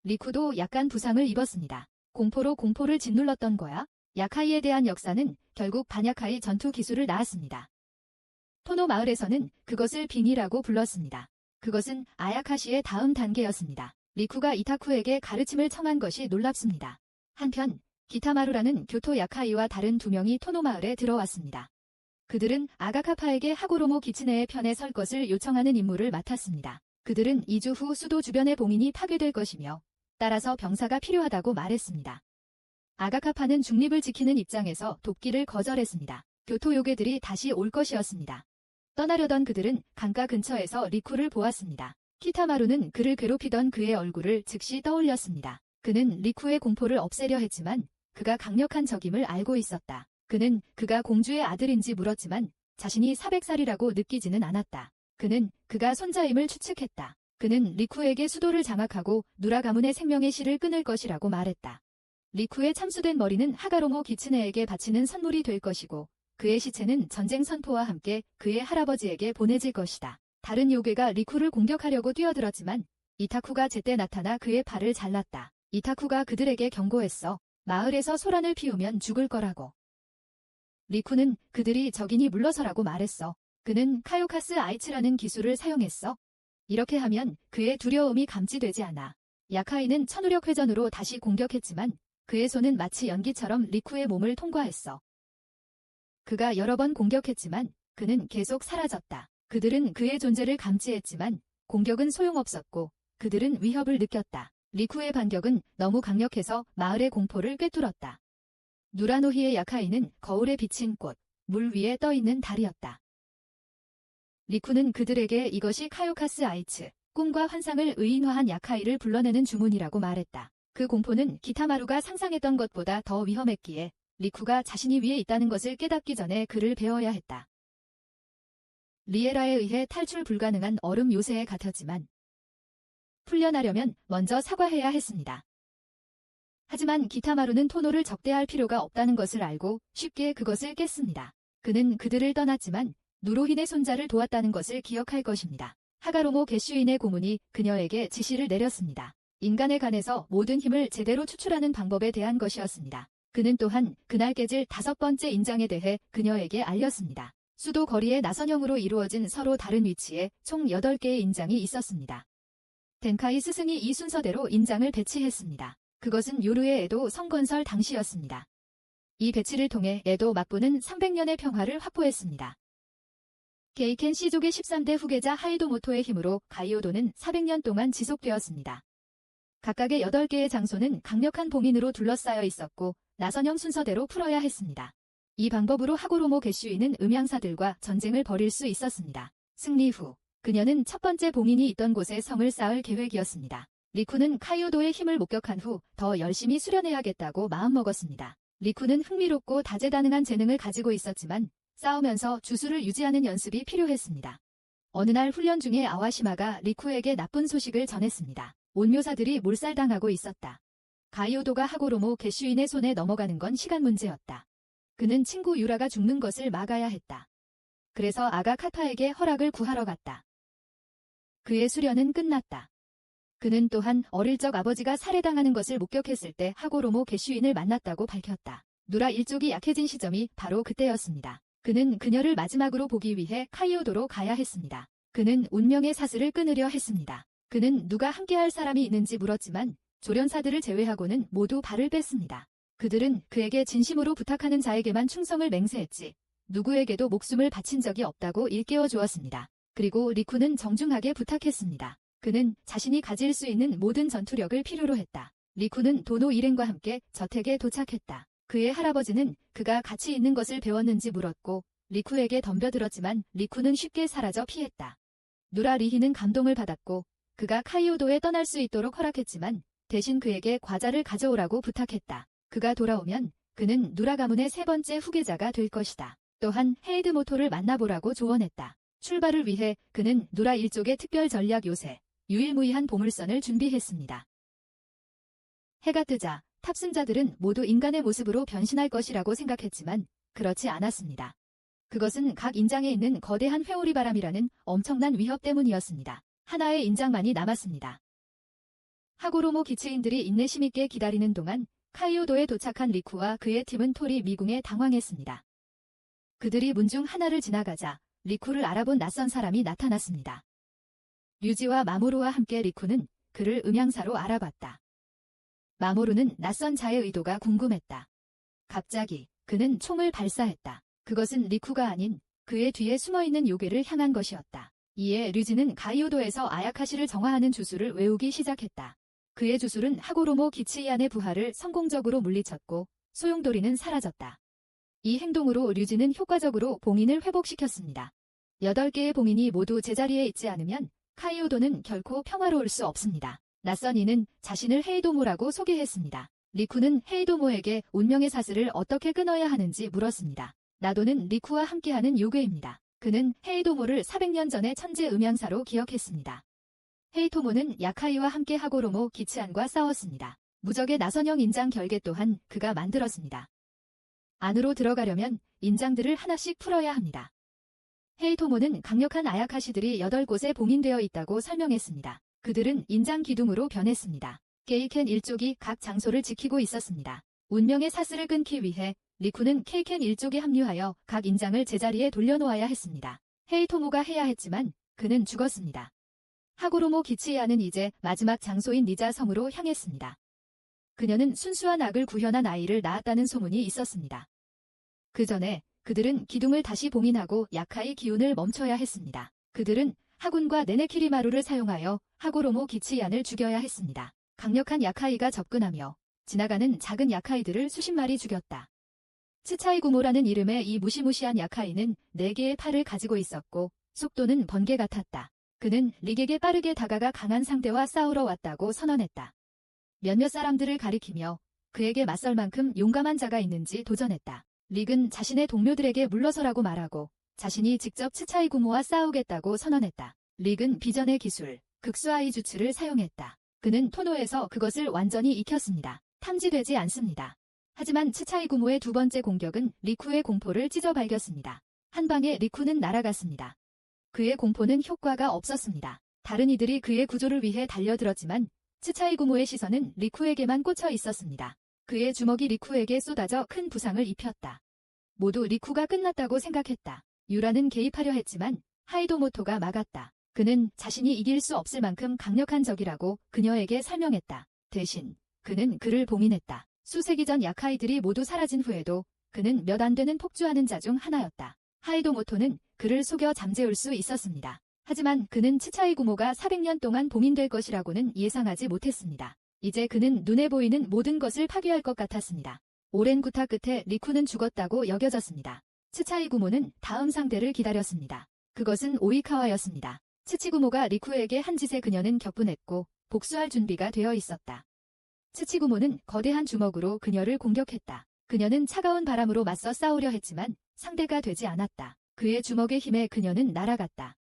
리쿠도 약간 부상을 입었습니다. 공포로 공포를 짓눌렀던 거야? 야카이에 대한 역사는 결국 반야카이 전투 기술을 낳았습니다. 토노 마을에서는 그것을 빙이라고 불렀습니다. 그것은 아야카시의 다음 단계였습니다. 리쿠가 이타쿠에게 가르침을 청한 것이 놀랍습니다. 한편 기타마루라는 교토 야카이와 다른 2명이 토노마을에 들어왔습니다. 그들은 아가카파에게 하고로모 기츠네의 편에 설 것을 요청하는 임무를 맡았습니다. 그들은 2주 후 수도 주변의 봉인이 파괴될 것이며 따라서 병사가 필요하다고 말했습니다. 아가카파는 중립을 지키는 입장에서 돕기를 거절했습니다. 교토 요괴들이 다시 올 것이었습니다. 떠나려던 그들은 강가 근처에서 리쿠를 보았습니다. 키타마루는 그를 괴롭히던 그의 얼굴을 즉시 떠올렸습니다. 그는 리쿠의 공포를 없애려 했지만 그가 강력한 적임을 알고 있었다. 그는 그가 공주의 아들인지 물었지만 자신이 400살이라고 느끼지는 않았다. 그는 그가 손자임을 추측했다. 그는 리쿠에게 수도를 장악하고 누라 가문의 생명의 실을 끊을 것이라고 말했다. 리쿠의 참수된 머리는 하가로모 기츠네에게 바치는 선물이 될 것이고 그의 시체는 전쟁 선포와 함께 그의 할아버지에게 보내질 것이다. 다른 요괴가 리쿠를 공격하려고 뛰어들었지만 이타쿠가 제때 나타나 그의 팔을 잘랐다. 이타쿠가 그들에게 경고했어. 마을에서 소란을 피우면 죽을 거라고. 리쿠는 그들이 적이니 물러서라고 말했어. 그는 카요카스 아이츠라는 기술을 사용했어. 이렇게 하면 그의 두려움이 감지되지 않아. 야카이는 천우력 회전으로 다시 공격했지만 그의 손은 마치 연기처럼 리쿠의 몸을 통과했어. 그가 여러 번 공격했지만 그는 계속 사라졌다. 그들은 그의 존재를 감지했지만 공격은 소용없었고 그들은 위협을 느꼈다. 리쿠의 반격은 너무 강력해서 마을의 공포를 꿰뚫었다. 누라노히의 야카이는 거울에 비친 꽃, 물 위에 떠있는 달이었다. 리쿠는 그들에게 이것이 카요카스 아이츠, 꿈과 환상을 의인화한 야카이를 불러내는 주문이라고 말했다. 그 공포는 기타마루가 상상했던 것보다 더 위험했기에 리쿠가 자신이 위에 있다는 것을 깨닫기 전에 그를 배워야 했다. 리에라에 의해 탈출 불가능한 얼음 요새에 같았지만 풀려나려면 먼저 사과해야 했습니다. 하지만 기타마루는 토노를 적대할 필요가 없다는 것을 알고 쉽게 그것을 깼습니다. 그는 그들을 떠났지만 누로힌의 손자를 도왔다는 것을 기억할 것입니다. 하가로모 게슈인의 고문이 그녀에게 지시를 내렸습니다. 인간의 간에서 모든 힘을 제대로 추출하는 방법에 대한 것이었습니다. 그는 또한 그날 깨질 5번째 인장에 대해 그녀에게 알렸습니다. 수도 거리의 나선형으로 이루어진 서로 다른 위치에 총 8개의 인장이 있었습니다. 덴카이 스승이 이 순서대로 인장을 배치했습니다. 그것은 요르의 에도 성건설 당시였습니다. 이 배치를 통해 에도 막부는 300년의 평화를 확보했습니다. 게이켄 시족의 13대 후계자 하이도모토의 힘으로 가이오도는 400년 동안 지속되었습니다. 각각의 8개의 장소는 강력한 봉인으로 둘러싸여 있었고 나선형 순서대로 풀어야 했습니다. 이 방법으로 하고로모 게슈이는 음향사들과 전쟁을 벌일 수 있었습니다. 승리 후 그녀는 첫 번째 봉인이 있던 곳에 성을 쌓을 계획이었습니다. 리쿠는 카이오도의 힘을 목격한 후 더 열심히 수련해야겠다고 마음먹었습니다. 리쿠는 흥미롭고 다재다능한 재능을 가지고 있었지만 싸우면서 주술을 유지하는 연습이 필요했습니다. 어느 날 훈련 중에 아와시마가 리쿠에게 나쁜 소식을 전했습니다. 온묘사들이 몰살당하고 있었다. 가이오도가 하고로모 게슈인의 손에 넘어가는 건 시간 문제였다. 그는 친구 유라가 죽는 것을 막아야 했다. 그래서 아가 카타에게 허락을 구하러 갔다. 그의 수련은 끝났다. 그는 또한 어릴 적 아버지가 살해당하는 것을 목격했을 때 하고로모 게슈인을 만났다고 밝혔다. 누라 일족이 약해진 시점이 바로 그때였습니다. 그는 그녀를 마지막으로 보기 위해 카이오도로 가야 했습니다. 그는 운명의 사슬을 끊으려 했습니다. 그는 누가 함께할 사람이 있는지 물었지만 조련사들을 제외하고는 모두 발을 뺐습니다. 그들은 그에게 진심으로 부탁하는 자에게만 충성을 맹세했지 누구에게도 목숨을 바친 적이 없다고 일깨워 주었습니다. 그리고 리쿠는 정중하게 부탁했습니다. 그는 자신이 가질 수 있는 모든 전투력을 필요로 했다. 리쿠는 도노 일행과 함께 저택에 도착했다. 그의 할아버지는 그가 가치 있는 것을 배웠는지 물었고 리쿠에게 덤벼들었지만 리쿠는 쉽게 사라져 피했다. 누라 리히는 감동을 받았고 그가 카이오도에 떠날 수 있도록 허락했지만 대신 그에게 과자를 가져오라고 부탁했다. 그가 돌아오면 그는 누라 가문의 3번째 후계자가 될 것이다. 또한 헤이드모토를 만나보라고 조언했다. 출발을 위해 그는 누라 일족의 특별 전략 요새, 유일무이한 보물선을 준비했습니다. 해가 뜨자 탑승자들은 모두 인간의 모습으로 변신할 것이라고 생각했지만 그렇지 않았습니다. 그것은 각 인장에 있는 거대한 회오리 바람이라는 엄청난 위협 때문이었습니다. 하나의 인장만이 남았습니다. 하고로모 기체인들이 인내심 있게 기다리는 동안 카이오도에 도착한 리쿠와 그의 팀은 토리 미궁에 당황했습니다. 그들이 문 중 하나를 지나가자 리쿠를 알아본 낯선 사람이 나타났습니다. 류지와 마모루와 함께 리쿠는 그를 음향사로 알아봤다. 마모루는 낯선 자의 의도가 궁금했다. 갑자기 그는 총을 발사했다. 그것은 리쿠가 아닌 그의 뒤에 숨어있는 요괴를 향한 것이었다. 이에 류지는 가이오도에서 아야카시를 정화하는 주술을 외우기 시작했다. 그의 주술은 하고로모 기치이안의 부하를 성공적으로 물리쳤고 소용돌이는 사라졌다. 이 행동으로 류지는 효과적으로 봉인을 회복시켰습니다. 8개의 봉인이 모두 제자리에 있지 않으면 카이오도는 결코 평화로울 수 없습니다. 낯선 이는 자신을 헤이도모라고 소개했습니다. 리쿠는 헤이도모에게 운명의 사슬을 어떻게 끊어야 하는지 물었습니다. 나도는 리쿠와 함께하는 요괴입니다. 그는 헤이도모를 400년 전의 천재 음향사로 기억했습니다. 헤이토모는 야카이와 함께 하고로모 기치안과 싸웠습니다. 무적의 나선형 인장 결계 또한 그가 만들었습니다. 안으로 들어가려면 인장들을 하나씩 풀어야 합니다. 헤이토모는 강력한 아야카시들이 8곳에 봉인되어 있다고 설명했습니다. 그들은 인장 기둥으로 변했습니다. 케이켄 일족이 각 장소를 지키고 있었습니다. 운명의 사슬을 끊기 위해 리쿠는 케이켄 일족에 합류하여 각 인장을 제자리에 돌려놓아야 했습니다. 헤이토모가 해야 했지만 그는 죽었습니다. 하고로모 기치이안은 이제 마지막 장소인 니자 성으로 향했습니다. 그녀는 순수한 악을 구현한 아이를 낳았다는 소문이 있었습니다. 그 전에 그들은 기둥을 다시 봉인하고 야카이 기운을 멈춰야 했습니다. 그들은 하군과 네네키리마루를 사용하여 하고로모 기치이안을 죽여야 했습니다. 강력한 야카이가 접근하며 지나가는 작은 야카이들을 수십 마리 죽였다. 츠차이구모라는 이름의 이 무시무시한 야카이는 4개의 팔을 가지고 있었고 속도는 번개 같았다. 그는 릭에게 빠르게 다가가 강한 상대와 싸우러 왔다고 선언했다. 몇몇 사람들을 가리키며 그에게 맞설 만큼 용감한 자가 있는지 도전했다. 릭은 자신의 동료들에게 물러서라고 말하고 자신이 직접 츠차이구모와 싸우겠다고 선언했다. 릭은 비전의 기술, 극수아이 주츠를 사용했다. 그는 토노에서 그것을 완전히 익혔습니다. 탐지되지 않습니다. 하지만 츠차이구모의 두 번째 공격은 리쿠의 공포를 찢어 발겼습니다. 한 방에 리쿠는 날아갔습니다. 그의 공포는 효과가 없었습니다. 다른 이들이 그의 구조를 위해 달려들었지만 츠차이구모의 시선은 리쿠에게만 꽂혀 있었습니다. 그의 주먹이 리쿠에게 쏟아져 큰 부상을 입혔다. 모두 리쿠가 끝났다고 생각했다. 유라는 개입하려 했지만 하이도모토가 막았다. 그는 자신이 이길 수 없을 만큼 강력한 적이라고 그녀에게 설명했다. 대신 그는 그를 봉인했다. 수세기 전 야카이들이 모두 사라진 후에도 그는 몇 안 되는 폭주하는 자 중 하나였다. 하이도모토는 그를 속여 잠재울 수 있었습니다. 하지만 그는 츠차이구모가 400년 동안 봉인될 것이라고는 예상하지 못했습니다. 이제 그는 눈에 보이는 모든 것을 파괴할 것 같았습니다. 오랜 구타 끝에 리쿠는 죽었다고 여겨졌습니다. 츠차이구모는 다음 상대를 기다렸습니다. 그것은 오이카와였습니다. 츠치구모가 리쿠에게 한 짓에 그녀는 격분했고 복수할 준비가 되어 있었다. 츠치구모는 거대한 주먹으로 그녀를 공격했다. 그녀는 차가운 바람으로 맞서 싸우려 했지만 상대가 되지 않았다. 그의 주먹의 힘에 그녀는 날아갔다.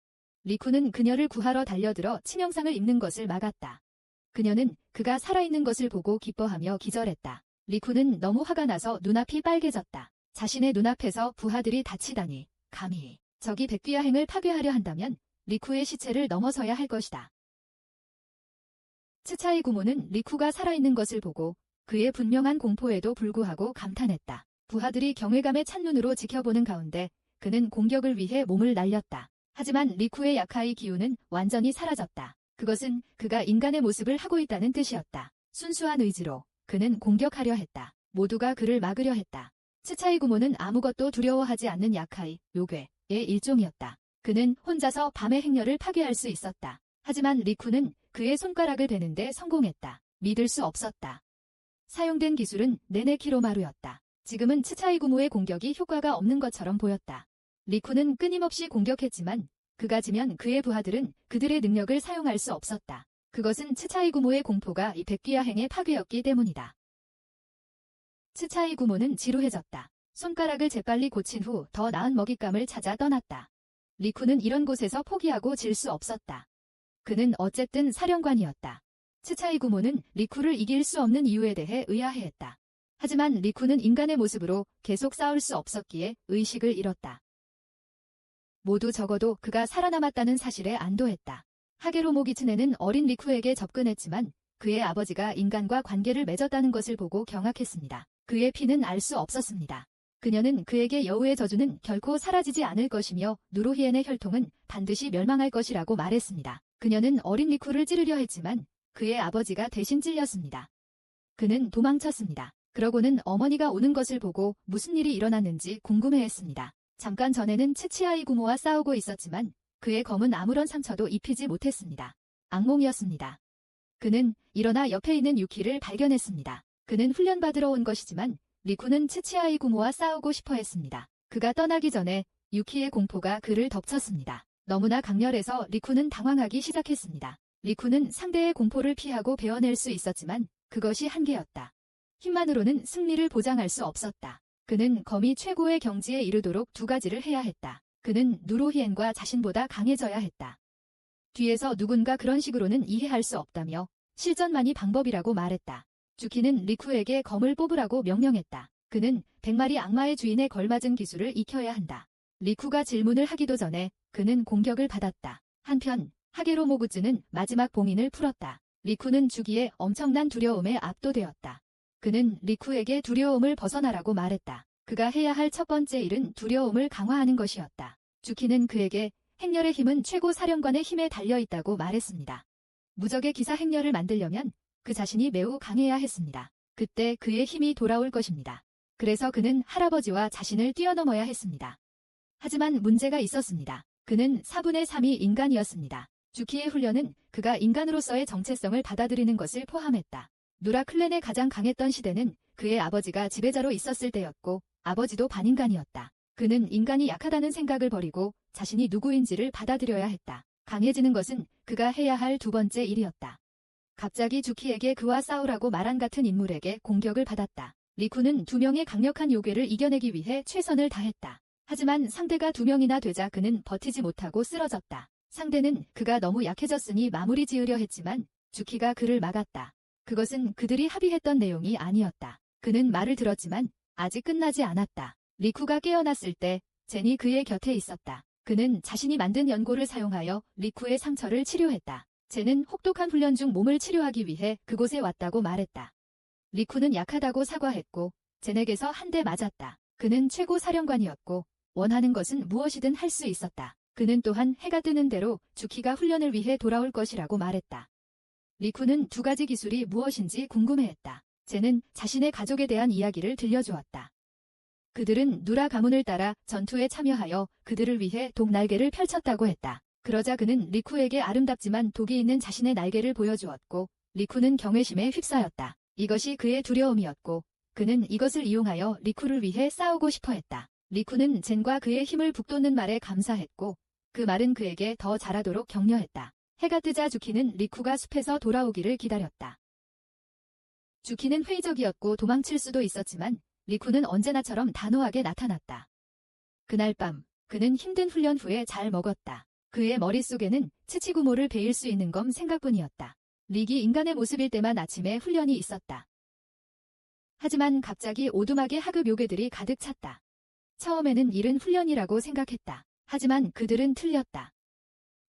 리쿠는 그녀를 구하러 달려들어 치명상을 입는 것을 막았다. 그녀는 그가 살아있는 것을 보고 기뻐하며 기절했다. 리쿠는 너무 화가 나서 눈앞이 빨개졌다. 자신의 눈앞에서 부하들이 다치다니 감히 적이 백귀야행을 파괴하려 한다면 리쿠의 시체를 넘어서야 할 것이다. 츠차이구모는 리쿠가 살아있는 것을 보고 그의 분명한 공포에도 불구하고 감탄했다. 부하들이 경외감에 찬 눈으로 지켜보는 가운데 그는 공격을 위해 몸을 날렸다. 하지만 리쿠의 야카이 기운은 완전히 사라졌다. 그것은 그가 인간의 모습을 하고 있다는 뜻이었다. 순수한 의지로 그는 공격하려 했다. 모두가 그를 막으려 했다. 츠차이구모는 아무것도 두려워하지 않는 야카이, 요괴의 일종이었다. 그는 혼자서 밤의 행렬을 파괴할 수 있었다. 하지만 리쿠는 그의 손가락을 베는데 성공했다. 믿을 수 없었다. 사용된 기술은 네네키로마루였다. 지금은 츠차이구모의 공격이 효과가 없는 것처럼 보였다. 리쿠는 끊임없이 공격했지만 그가 지면 그의 부하들은 그들의 능력을 사용할 수 없었다. 그것은 츠차이구모의 공포가 이 백귀야행의 파괴였기 때문이다. 츠차이구모는 지루해졌다. 손가락을 재빨리 고친 후 더 나은 먹잇감을 찾아 떠났다. 리쿠는 이런 곳에서 포기하고 질 수 없었다. 그는 어쨌든 사령관이었다. 츠차이구모는 리쿠를 이길 수 없는 이유에 대해 의아해했다. 하지만 리쿠는 인간의 모습으로 계속 싸울 수 없었기에 의식을 잃었다. 모두 적어도 그가 살아남았다는 사실에 안도했다. 하게로 모기츠네는 어린 리쿠에게 접근했지만 그의 아버지가 인간과 관계를 맺었다는 것을 보고 경악했습니다. 그의 피는 알 수 없었습니다. 그녀는 그에게 여우의 저주는 결코 사라지지 않을 것이며 누로히엔의 혈통은 반드시 멸망할 것이라고 말했습니다. 그녀는 어린 리쿠를 찌르려 했지만 그의 아버지가 대신 찔렸습니다. 그는 도망쳤습니다. 그러고는 어머니가 오는 것을 보고 무슨 일이 일어났는지 궁금해했습니다. 잠깐 전에는 츠치아이 구모와 싸우고 있었지만 그의 검은 아무런 상처도 입히지 못했습니다. 악몽이었습니다. 그는 일어나 옆에 있는 유키를 발견했습니다. 그는 훈련받으러 온 것이지만 리쿠는 츠치아이 구모와 싸우고 싶어 했습니다. 그가 떠나기 전에 유키의 공포가 그를 덮쳤습니다. 너무나 강렬해서 리쿠는 당황하기 시작했습니다. 리쿠는 상대의 공포를 피하고 베어낼 수 있었지만 그것이 한계였다. 힘만으로는 승리를 보장할 수 없었다. 그는 검이 최고의 경지에 이르도록 두 가지를 해야 했다. 그는 누로히엔과 자신보다 강해져야 했다. 뒤에서 누군가 그런 식으로는 이해할 수 없다며 실전만이 방법이라고 말했다. 주키는 리쿠에게 검을 뽑으라고 명령했다. 그는 100마리 악마의 주인에 걸맞은 기술을 익혀야 한다. 리쿠가 질문을 하기도 전에 그는 공격을 받았다. 한편 하게로 모구즈는 마지막 봉인을 풀었다. 리쿠는 주기에 엄청난 두려움에 압도되었다. 그는 리쿠에게 두려움을 벗어나라고 말했다. 그가 해야 할 첫 번째 일은 두려움을 강화하는 것이었다. 주키는 그에게 행렬의 힘은 최고 사령관의 힘에 달려있다고 말했습니다. 무적의 기사 행렬을 만들려면 그 자신이 매우 강해야 했습니다. 그때 그의 힘이 돌아올 것입니다. 그래서 그는 할아버지와 자신을 뛰어넘어야 했습니다. 하지만 문제가 있었습니다. 그는 4분의 3이 인간이었습니다. 주키의 훈련은 그가 인간으로서의 정체성을 받아들이는 것을 포함했다. 누라 클랜의 가장 강했던 시대는 그의 아버지가 지배자로 있었을 때였고 아버지도 반인간이었다. 그는 인간이 약하다는 생각을 버리고 자신이 누구인지를 받아들여야 했다. 강해지는 것은 그가 해야 할 두 번째 일이었다. 갑자기 주키에게 그와 싸우라고 말한 같은 인물에게 공격을 받았다. 리쿠는 2명의 강력한 요괴를 이겨내기 위해 최선을 다했다. 하지만 상대가 2명이나 되자 그는 버티지 못하고 쓰러졌다. 상대는 그가 너무 약해졌으니 마무리 지으려 했지만 주키가 그를 막았다. 그것은 그들이 합의했던 내용이 아니었다. 그는 말을 들었지만 아직 끝나지 않았다. 리쿠가 깨어났을 때 젠이 그의 곁에 있었다. 그는 자신이 만든 연고를 사용하여 리쿠의 상처를 치료했다. 젠은 혹독한 훈련 중 몸을 치료하기 위해 그곳에 왔다고 말했다. 리쿠는 약하다고 사과했고 젠에게서 한 대 맞았다. 그는 최고 사령관이었고 원하는 것은 무엇이든 할 수 있었다. 그는 또한 해가 뜨는 대로 주키가 훈련을 위해 돌아올 것이라고 말했다. 리쿠는 두 가지 기술이 무엇인지 궁금해했다. 젠은 자신의 가족에 대한 이야기를 들려주었다. 그들은 누라 가문을 따라 전투에 참여하여 그들을 위해 독날개를 펼쳤다고 했다. 그러자 그는 리쿠에게 아름답지만 독이 있는 자신의 날개를 보여주었고 리쿠는 경외심에 휩싸였다. 이것이 그의 두려움이었고 그는 이것을 이용하여 리쿠를 위해 싸우고 싶어 했다. 리쿠는 젠과 그의 힘을 북돋는 말에 감사했고 그 말은 그에게 더 잘하도록 격려했다. 해가 뜨자 주키는 리쿠가 숲에서 돌아오기를 기다렸다. 주키는 회의적이었고 도망칠 수도 있었지만 리쿠는 언제나처럼 단호하게 나타났다. 그날 밤 그는 힘든 훈련 후에 잘 먹었다. 그의 머릿속에는 츠치구모를 베일 수 있는 검 생각뿐이었다. 릭이 인간의 모습일 때만 아침에 훈련이 있었다. 하지만 갑자기 오두막에 하급 요괴들이 가득 찼다. 처음에는 일은 훈련이라고 생각했다. 하지만 그들은 틀렸다.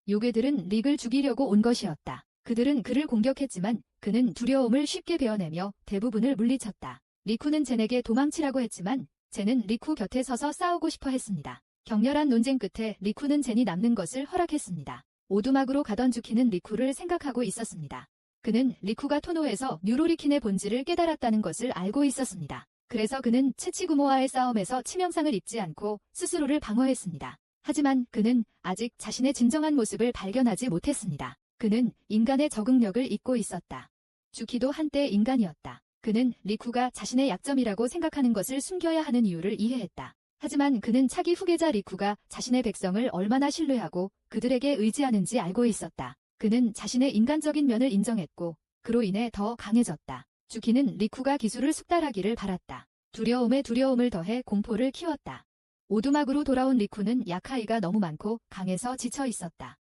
요괴들은 릭을 죽이려고 온 것이었다. 그들은 그를 공격했지만 그는 두려움을 쉽게 베어내며 대부분을 물리쳤다. 리쿠는 젠에게 도망치라고 했지만 젠은 리쿠 곁에 서서 싸우고 싶어 했습니다. 격렬한 논쟁 끝에 리쿠는 젠이 남는 것을 허락했습니다. 오두막으로 가던 주키는 리쿠를 생각하고 있었습니다. 그는 리쿠가 토노에서 뉴로리킨의 본질을 깨달았다는 것을 알고 있었습니다. 그래서 그는 츠치구모와의 싸움에서 치명상을 입지 않고 스스로를 방어했습니다. 하지만 그는 아직 자신의 진정한 모습을 발견하지 못했습니다. 그는 인간의 적응력을 잊고 있었다. 주키도 한때 인간이었다. 그는 리쿠가 자신의 약점이라고 생각하는 것을 숨겨야 하는 이유를 이해했다. 하지만 그는 차기 후계자 리쿠가 자신의 백성을 얼마나 신뢰하고 그들에게 의지하는지 알고 있었다. 그는 자신의 인간적인 면을 인정했고 그로 인해 더 강해졌다. 주키는 리쿠가 기술을 숙달하기를 바랐다. 두려움에 두려움을 더해 공포를 키웠다. 오두막으로 돌아온 리쿠는 약하이가 너무 많고 강해서 지쳐 있었다.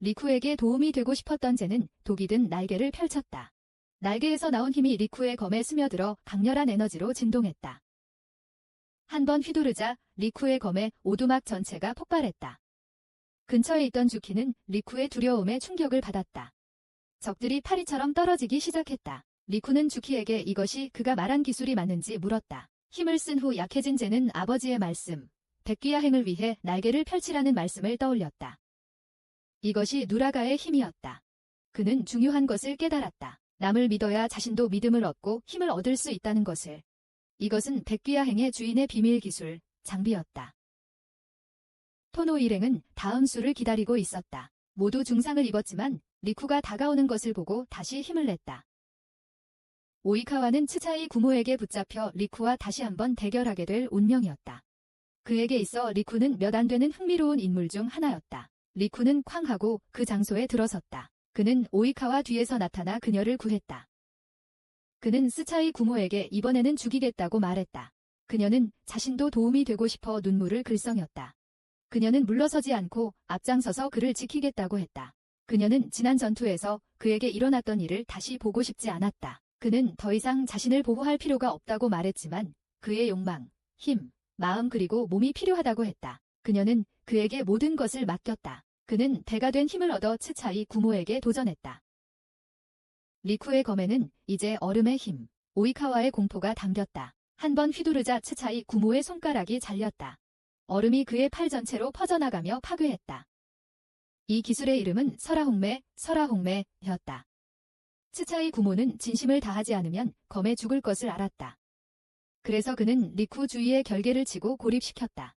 리쿠에게 도움이 되고 싶었던 젠은 독이 든 날개를 펼쳤다. 날개에서 나온 힘이 리쿠의 검에 스며들어 강렬한 에너지로 진동했다. 한 번 휘두르자 리쿠의 검에 오두막 전체가 폭발했다. 근처에 있던 주키는 리쿠의 두려움에 충격을 받았다. 적들이 파리처럼 떨어지기 시작했다. 리쿠는 주키에게 이것이 그가 말한 기술이 맞는지 물었다. 힘을 쓴 후 약해진 젠은 아버지의 말씀, 백귀야행을 위해 날개를 펼치라는 말씀을 떠올렸다. 이것이 누라가의 힘이었다. 그는 중요한 것을 깨달았다. 남을 믿어야 자신도 믿음을 얻고 힘을 얻을 수 있다는 것을. 이것은 백귀야행의 주인의 비밀 기술, 장비였다. 토노 일행은 다음 수를 기다리고 있었다. 모두 중상을 입었지만 리쿠가 다가오는 것을 보고 다시 힘을 냈다. 오이카와는 츠차이 구모에게 붙잡혀 리쿠와 다시 한번 대결하게 될 운명이었다. 그에게 있어 리쿠는 몇 안 되는 흥미로운 인물 중 하나였다. 리쿠는 쾅 하고 그 장소에 들어섰다. 그는 오이카와 뒤에서 나타나 그녀를 구했다. 그는 스차이 구모에게 이번에는 죽이겠다고 말했다. 그녀는 자신도 도움이 되고 싶어 눈물을 글썽였다. 그녀는 물러서지 않고 앞장서서 그를 지키겠다고 했다. 그녀는 지난 전투에서 그에게 일어났던 일을 다시 보고 싶지 않았다. 그는 더 이상 자신을 보호할 필요가 없다고 말했지만 그의 욕망, 힘, 마음 그리고 몸이 필요하다고 했다. 그녀는 그에게 모든 것을 맡겼다. 그는 배가 된 힘을 얻어 츠차이 구모에게 도전했다. 리쿠의 검에는 이제 얼음의 힘, 오이카와의 공포가 담겼다. 한 번 휘두르자 츠차이 구모의 손가락이 잘렸다. 얼음이 그의 팔 전체로 퍼져나가며 파괴했다. 이 기술의 이름은 설화홍매였다. 츠차이 구모는 진심을 다하지 않으면 검에 죽을 것을 알았다. 그래서 그는 리쿠 주위에 결계를 치고 고립시켰다.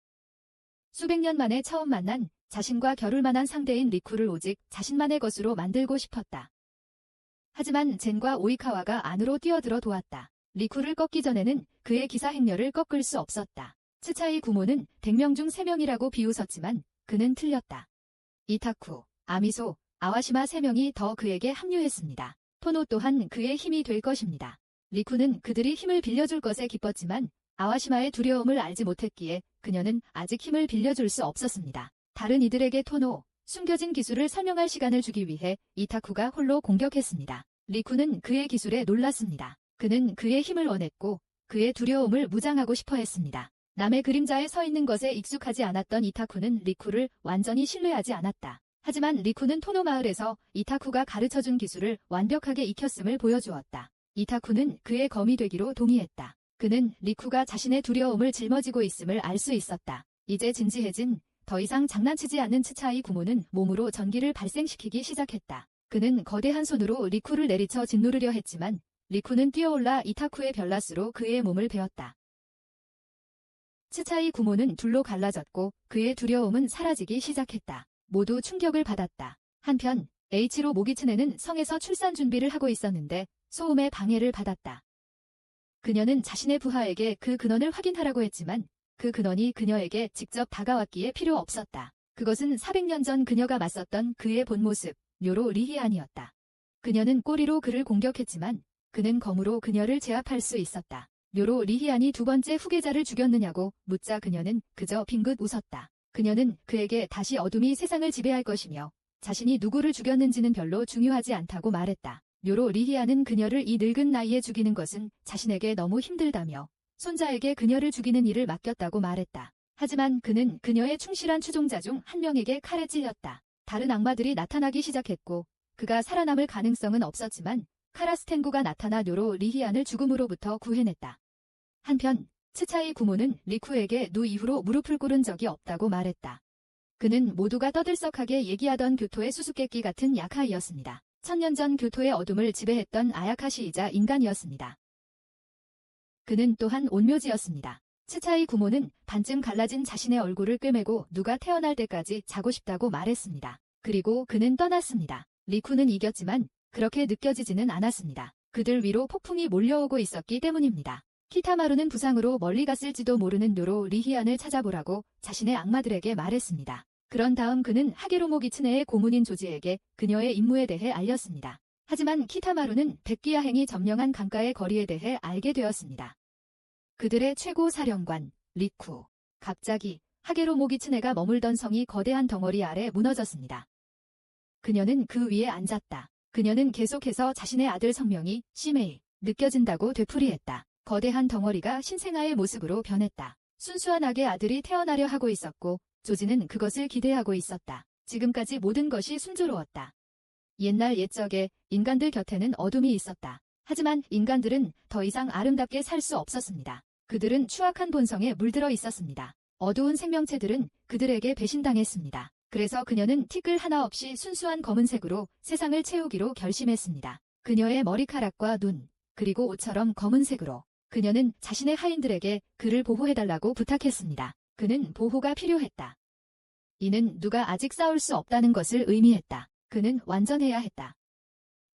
수백 년 만에 처음 만난 자신과 겨룰 만한 상대인 리쿠를 오직 자신만의 것으로 만들고 싶었다. 하지만 젠과 오이카와가 안으로 뛰어들어 도왔다. 리쿠를 꺾기 전에는 그의 기사 행렬을 꺾을 수 없었다. 츠차이 구모는 100명 중 3명이라고 비웃었지만 그는 틀렸다. 이타쿠, 아미소, 아와시마 3명이 더 그에게 합류했습니다. 토노 또한 그의 힘이 될 것입니다. 리쿠는 그들이 힘을 빌려줄 것에 기뻤지만 아와시마의 두려움을 알지 못했기에 그녀는 아직 힘을 빌려줄 수 없었습니다. 다른 이들에게 토노, 숨겨진 기술을 설명할 시간을 주기 위해 이타쿠가 홀로 공격했습니다. 리쿠는 그의 기술에 놀랐습니다. 그는 그의 힘을 원했고 그의 두려움을 무장하고 싶어 했습니다. 남의 그림자에 서 있는 것에 익숙하지 않았던 이타쿠는 리쿠를 완전히 신뢰하지 않았다. 하지만 리쿠는 토노 마을에서 이타쿠가 가르쳐준 기술을 완벽하게 익혔음을 보여주었다. 이타쿠는 그의 검이 되기로 동의했다. 그는 리쿠가 자신의 두려움을 짊어지고 있음을 알 수 있었다. 이제 진지해진 더 이상 장난치지 않는 츠차이 구모는 몸으로 전기를 발생시키기 시작했다. 그는 거대한 손으로 리쿠를 내리쳐 짓누르려 했지만 리쿠는 뛰어올라 이타쿠의 별낫으로 그의 몸을 베었다. 츠차이 구모는 둘로 갈라졌고 그의 두려움은 사라지기 시작했다. 모두 충격을 받았다. 한편 H로 모기츠네는 성에서 출산 준비를 하고 있었는데 소음의 방해를 받았다. 그녀는 자신의 부하에게 그 근원을 확인하라고 했지만 그 근원이 그녀에게 직접 다가왔기에 필요 없었다. 그것은 400년 전 그녀가 맞섰던 그의 본 모습, 묘로 리히안이었다. 그녀는 꼬리로 그를 공격했지만 그는 검으로 그녀를 제압할 수 있었다. 묘로 리히안이 두 번째 후계자를 죽였느냐고 묻자 그녀는 그저 빙긋 웃었다. 그녀는 그에게 다시 어둠이 세상을 지배할 것이며 자신이 누구를 죽였는지는 별로 중요하지 않다고 말했다. 묘로 리히안은 그녀를 이 늙은 나이에 죽이는 것은 자신에게 너무 힘들다며 손자에게 그녀를 죽이는 일을 맡겼다고 말했다. 하지만 그는 그녀의 충실한 추종자 중 한 명에게 칼에 찔렸다. 다른 악마들이 나타나기 시작했고 그가 살아남을 가능성은 없었지만 카라스텐구가 나타나 묘로 리히안을 죽음으로부터 구해냈다. 한편 츠차이 구모는 리쿠에게 누 이후로 무릎을 꿇은 적이 없다고 말했다. 그는 모두가 떠들썩하게 얘기하던 교토의 수수께끼 같은 야카이였습니다. 1000년 전 교토의 어둠을 지배했던 아야카시이자 인간이었습니다. 그는 또한 온묘지였습니다. 츠차이 구모는 반쯤 갈라진 자신의 얼굴을 꿰매고 누가 태어날 때까지 자고 싶다고 말했습니다. 그리고 그는 떠났습니다. 리쿠는 이겼지만 그렇게 느껴지지는 않았습니다. 그들 위로 폭풍이 몰려오고 있었기 때문입니다. 키타마루는 부상으로 멀리 갔을지도 모르는 묘로 리히안을 찾아보라고 자신의 악마들에게 말했습니다. 그런 다음 그는 하게로모 기츠네의 고문인 조지에게 그녀의 임무에 대해 알렸습니다. 하지만 키타마루는 백귀야행이 점령한 강가의 거리에 대해 알게 되었습니다. 그들의 최고 사령관, 리쿠. 갑자기 하게로모 기츠네가 머물던 성이 거대한 덩어리 아래 무너졌습니다. 그녀는 그 위에 앉았다. 그녀는 계속해서 자신의 아들 성명이 시메이, 느껴진다고 되풀이했다. 거대한 덩어리가 신생아의 모습으로 변했다. 순수한 악의 아들이 태어나려 하고 있었고 조지는 그것을 기대하고 있었다. 지금까지 모든 것이 순조로웠다. 옛날 옛적에 인간들 곁에는 어둠이 있었다. 하지만 인간들은 더 이상 아름답게 살 수 없었습니다. 그들은 추악한 본성에 물들어 있었습니다. 어두운 생명체들은 그들에게 배신당했습니다. 그래서 그녀는 티끌 하나 없이 순수한 검은색으로 세상을 채우기로 결심했습니다. 그녀의 머리카락과 눈, 그리고 옷처럼 검은색으로. 그녀는 자신의 하인들에게 그를 보호해달라고 부탁했습니다. 그는 보호가 필요했다. 이는 누가 아직 싸울 수 없다는 것을 의미했다. 그는 완전해야 했다.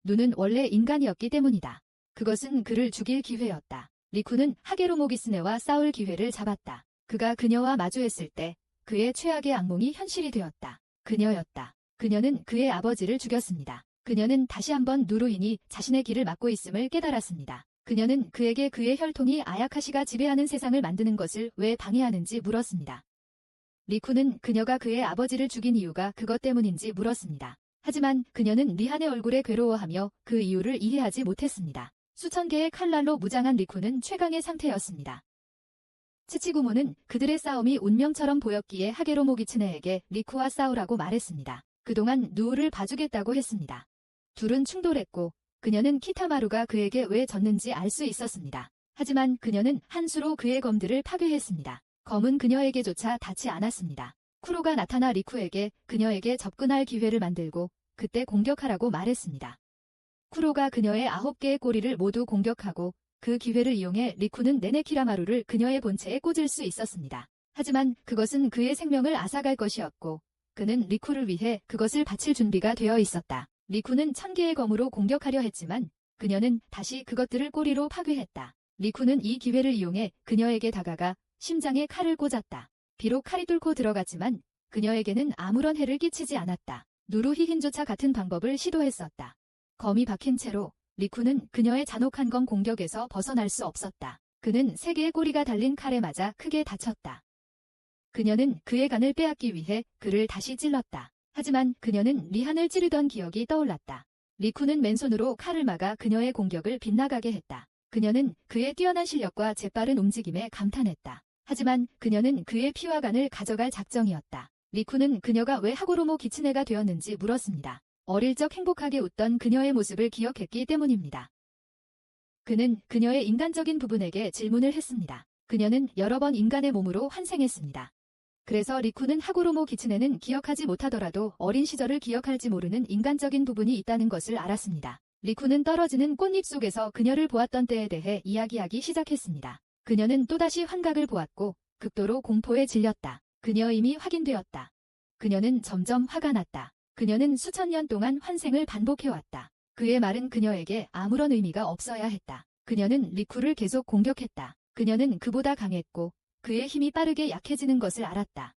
눈은 원래 인간이었기 때문이다. 그것은 그를 죽일 기회였다. 리쿠는 하게로모기스네와 싸울 기회를 잡았다. 그가 그녀와 마주했을 때 그의 최악의 악몽이 현실이 되었다. 그녀였다. 그녀는 그의 아버지를 죽였습니다. 그녀는 다시 한번 누루인이 자신의 길을 막고 있음을 깨달았습니다. 그녀는 그에게 그의 혈통이 아야카시가 지배하는 세상을 만드는 것을 왜 방해하는지 물었습니다. 리쿠는 그녀가 그의 아버지를 죽인 이유가 그것 때문인지 물었습니다. 하지만 그녀는 리한의 얼굴에 괴로워하며 그 이유를 이해하지 못했습니다. 수천 개의 칼날로 무장한 리쿠는 최강의 상태였습니다. 츠치구모는 그들의 싸움이 운명처럼 보였기에 하게로모기츠네에게 리쿠와 싸우라고 말했습니다. 그동안 누우를 봐주겠다고 했습니다. 둘은 충돌했고 그녀는 키타마루가 그에게 왜 졌는지 알 수 있었습니다. 하지만 그녀는 한 수로 그의 검들을 파괴했습니다. 검은 그녀에게조차 닿지 않았습니다. 쿠로가 나타나 리쿠에게 그녀에게 접근할 기회를 만들고 그때 공격하라고 말했습니다. 쿠로가 그녀의 9개의 꼬리를 모두 공격하고 그 기회를 이용해 리쿠는 네네키라마루를 그녀의 본체에 꽂을 수 있었습니다. 하지만 그것은 그의 생명을 앗아갈 것이었고 그는 리쿠를 위해 그것을 바칠 준비가 되어 있었다. 리쿠는 1000개의 검으로 공격하려 했지만 그녀는 다시 그것들을 꼬리로 파괴했다. 리쿠는 이 기회를 이용해 그녀에게 다가가 심장에 칼을 꽂았다. 비록 칼이 뚫고 들어갔지만 그녀에게는 아무런 해를 끼치지 않았다. 누루히힌조차 같은 방법을 시도했었다. 검이 박힌 채로 리쿠는 그녀의 잔혹한 검 공격에서 벗어날 수 없었다. 그는 3개의 꼬리가 달린 칼에 맞아 크게 다쳤다. 그녀는 그의 간을 빼앗기 위해 그를 다시 찔렀다. 하지만 그녀는 리한을 찌르던 기억이 떠올랐다. 리쿠는 맨손으로 칼을 막아 그녀의 공격을 빗나가게 했다. 그녀는 그의 뛰어난 실력과 재빠른 움직임에 감탄했다. 하지만 그녀는 그의 피와 간을 가져갈 작정이었다. 리쿠는 그녀가 왜 하고로모 기츠네가 되었는지 물었습니다. 어릴 적 행복하게 웃던 그녀의 모습을 기억했기 때문입니다. 그는 그녀의 인간적인 부분에게 질문을 했습니다. 그녀는 여러 번 인간의 몸으로 환생했습니다. 그래서 리쿠는 하고로모 기츠네는 기억하지 못하더라도 어린 시절을 기억할지 모르는 인간적인 부분이 있다는 것을 알았습니다. 리쿠는 떨어지는 꽃잎 속에서 그녀를 보았던 때에 대해 이야기하기 시작했습니다. 그녀는 또다시 환각을 보았고 극도로 공포에 질렸다. 그녀 이미 확인되었다. 그녀는 점점 화가 났다. 그녀는 수천 년 동안 환생을 반복해왔다. 그의 말은 그녀에게 아무런 의미가 없어야 했다. 그녀는 리쿠를 계속 공격했다. 그녀는 그보다 강했고 그의 힘이 빠르게 약해지는 것을 알았다.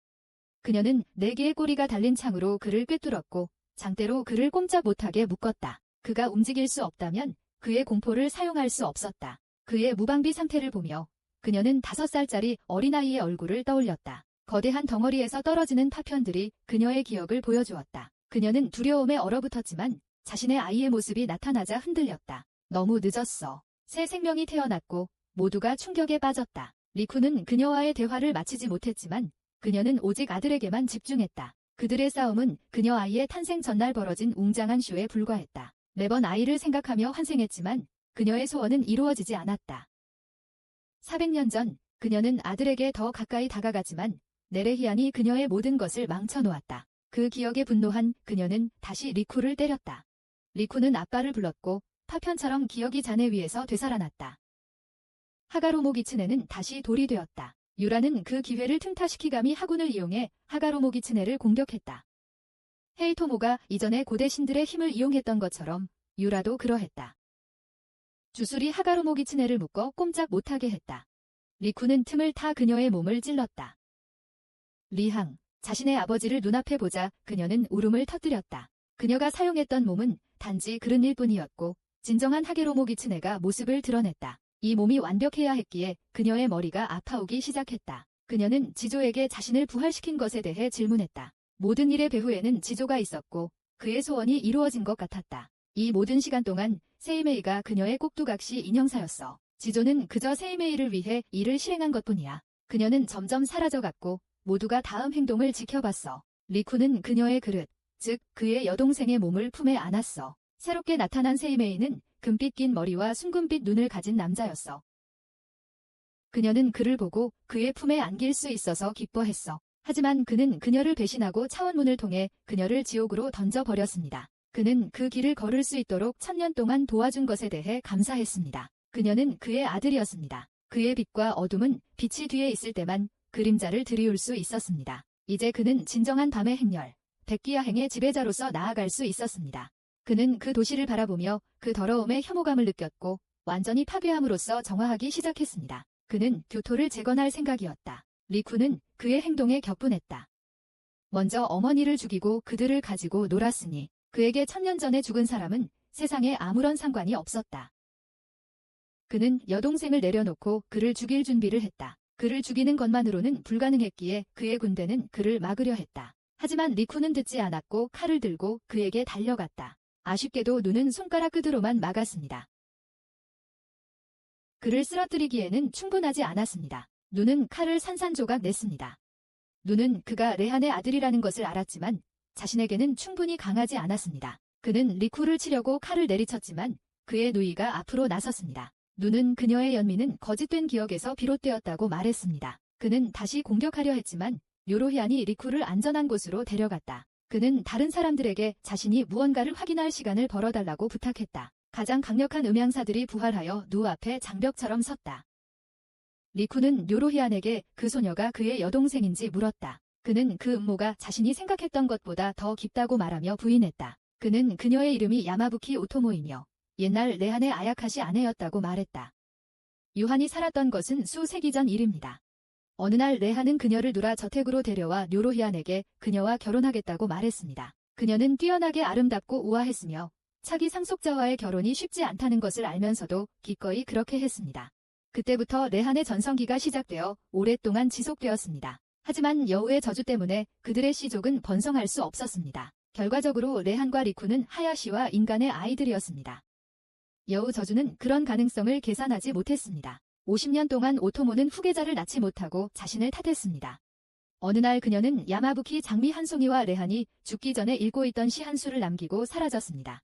그녀는 4개의 꼬리가 달린 창으로 그를 꿰뚫었고 장대로 그를 꼼짝 못하게 묶었다. 그가 움직일 수 없다면 그의 공포를 사용할 수 없었다. 그의 무방비 상태를 보며 그녀는 5살짜리 어린아이의 얼굴을 떠올렸다. 거대한 덩어리에서 떨어지는 파편들이 그녀의 기억을 보여주었다. 그녀는 두려움에 얼어붙었지만 자신의 아이의 모습이 나타나자 흔들렸다. 너무 늦었어. 새 생명이 태어났고 모두가 충격에 빠졌다. 리쿠는 그녀와의 대화를 마치지 못했지만 그녀는 오직 아들에게만 집중했다. 그들의 싸움은 그녀 아이의 탄생 전날 벌어진 웅장한 쇼에 불과했다. 매번 아이를 생각하며 환생했지만 그녀의 소원은 이루어지지 않았다. 400년 전 그녀는 아들에게 더 가까이 다가갔지만 네레히안이 그녀의 모든 것을 망쳐놓았다. 그 기억에 분노한 그녀는 다시 리쿠를 때렸다. 리쿠는 아빠를 불렀고 파편처럼 기억이 잔해 위에서 되살아났다. 하가로모 기츠네는 다시 돌이 되었다. 유라는 그 기회를 틈타시키감이 하군을 이용해 하가로모 기츠네를 공격했다. 헤이토모가 이전에 고대 신들의 힘을 이용했던 것처럼 유라도 그러했다. 주술이 하가로모 기츠네를 묶어 꼼짝 못하게 했다. 리쿠는 틈을 타 그녀의 몸을 찔렀다. 리항, 자신의 아버지를 눈앞에 보자 그녀는 울음을 터뜨렸다. 그녀가 사용했던 몸은 단지 그른 일뿐이었고 진정한 하게로모 기츠네가 모습을 드러냈다. 이 몸이 완벽해야 했기에 그녀의 머리가 아파오기 시작했다. 그녀는 지조에게 자신을 부활시킨 것에 대해 질문했다. 모든 일의 배후에는 지조가 있었고 그의 소원이 이루어진 것 같았다. 이 모든 시간 동안 세이메이가 그녀의 꼭두각시 인형사였어. 지조는 그저 세이메이를 위해 일을 실행한 것뿐이야. 그녀는 점점 사라져갔고 모두가 다음 행동을 지켜봤어. 리쿠는 그녀의 그릇, 즉 그의 여동생의 몸을 품에 안았어. 새롭게 나타난 세이메이는 금빛 긴 머리와 숭금빛 눈을 가진 남자였어. 그녀는 그를 보고 그의 품에 안길 수 있어서 기뻐했어. 하지만 그는 그녀를 배신하고 차원문을 통해 그녀를 지옥으로 던져버렸습니다. 그는 그 길을 걸을 수 있도록 1000년 동안 도와준 것에 대해 감사했습니다. 그녀는 그의 아들이었습니다. 그의 빛과 어둠은 빛이 뒤에 있을 때만 그림자를 들이울 수 있었습니다. 이제 그는 진정한 밤의 행렬, 백기야행의 지배자로서 나아갈 수 있었습니다. 그는 그 도시를 바라보며 그 더러움의 혐오감을 느꼈고 완전히 파괴함으로써 정화하기 시작했습니다. 그는 교토를 재건할 생각이었다. 리쿠는 그의 행동에 격분했다. 먼저 어머니를 죽이고 그들을 가지고 놀았으니 그에게 1000년 전에 죽은 사람은 세상에 아무런 상관이 없었다. 그는 여동생을 내려놓고 그를 죽일 준비를 했다. 그를 죽이는 것만으로는 불가능했기에 그의 군대는 그를 막으려 했다. 하지만 리쿠는 듣지 않았고 칼을 들고 그에게 달려갔다. 아쉽게도 눈은 손가락 끝으로만 막았습니다. 그를 쓰러뜨리기에는 충분하지 않았습니다. 눈은 칼을 산산조각 냈습니다. 눈은 그가 레한의 아들이라는 것을 알았지만 자신에게는 충분히 강하지 않았습니다. 그는 리쿠를 치려고 칼을 내리쳤지만 그의 누이가 앞으로 나섰습니다. 눈은 그녀의 연민은 거짓된 기억에서 비롯되었다고 말했습니다. 그는 다시 공격하려 했지만 요로히안이 리쿠를 안전한 곳으로 데려갔다. 그는 다른 사람들에게 자신이 무언가를 확인할 시간을 벌어달라고 부탁했다. 가장 강력한 음향사들이 부활하여 누 앞에 장벽처럼 섰다. 리쿠는 요로히안에게 그 소녀가 그의 여동생인지 물었다. 그는 그 음모가 자신이 생각했던 것보다 더 깊다고 말하며 부인했다. 그는 그녀의 이름이 야마부키 오토모이며 옛날 레한의 아야카시 아내였다고 말했다. 유한이 살았던 것은 수세기 전 일입니다. 어느 날 레한은 그녀를 누라 저택으로 데려와 요로히안에게 그녀와 결혼하겠다고 말했습니다. 그녀는 뛰어나게 아름답고 우아했으며 차기 상속자와의 결혼이 쉽지 않다는 것을 알면서도 기꺼이 그렇게 했습니다. 그때부터 레한의 전성기가 시작되어 오랫동안 지속되었습니다. 하지만 여우의 저주 때문에 그들의 씨족은 번성할 수 없었습니다. 결과적으로 레한과 리쿠는 하야시와 인간의 아이들이었습니다. 여우 저주는 그런 가능성을 계산하지 못했습니다. 50년 동안 오토모는 후계자를 낳지 못하고 자신을 탓했습니다. 어느 날 그녀는 야마부키 장미 한 송이와 레한이 죽기 전에 읽고 있던 시 한 수를 남기고 사라졌습니다.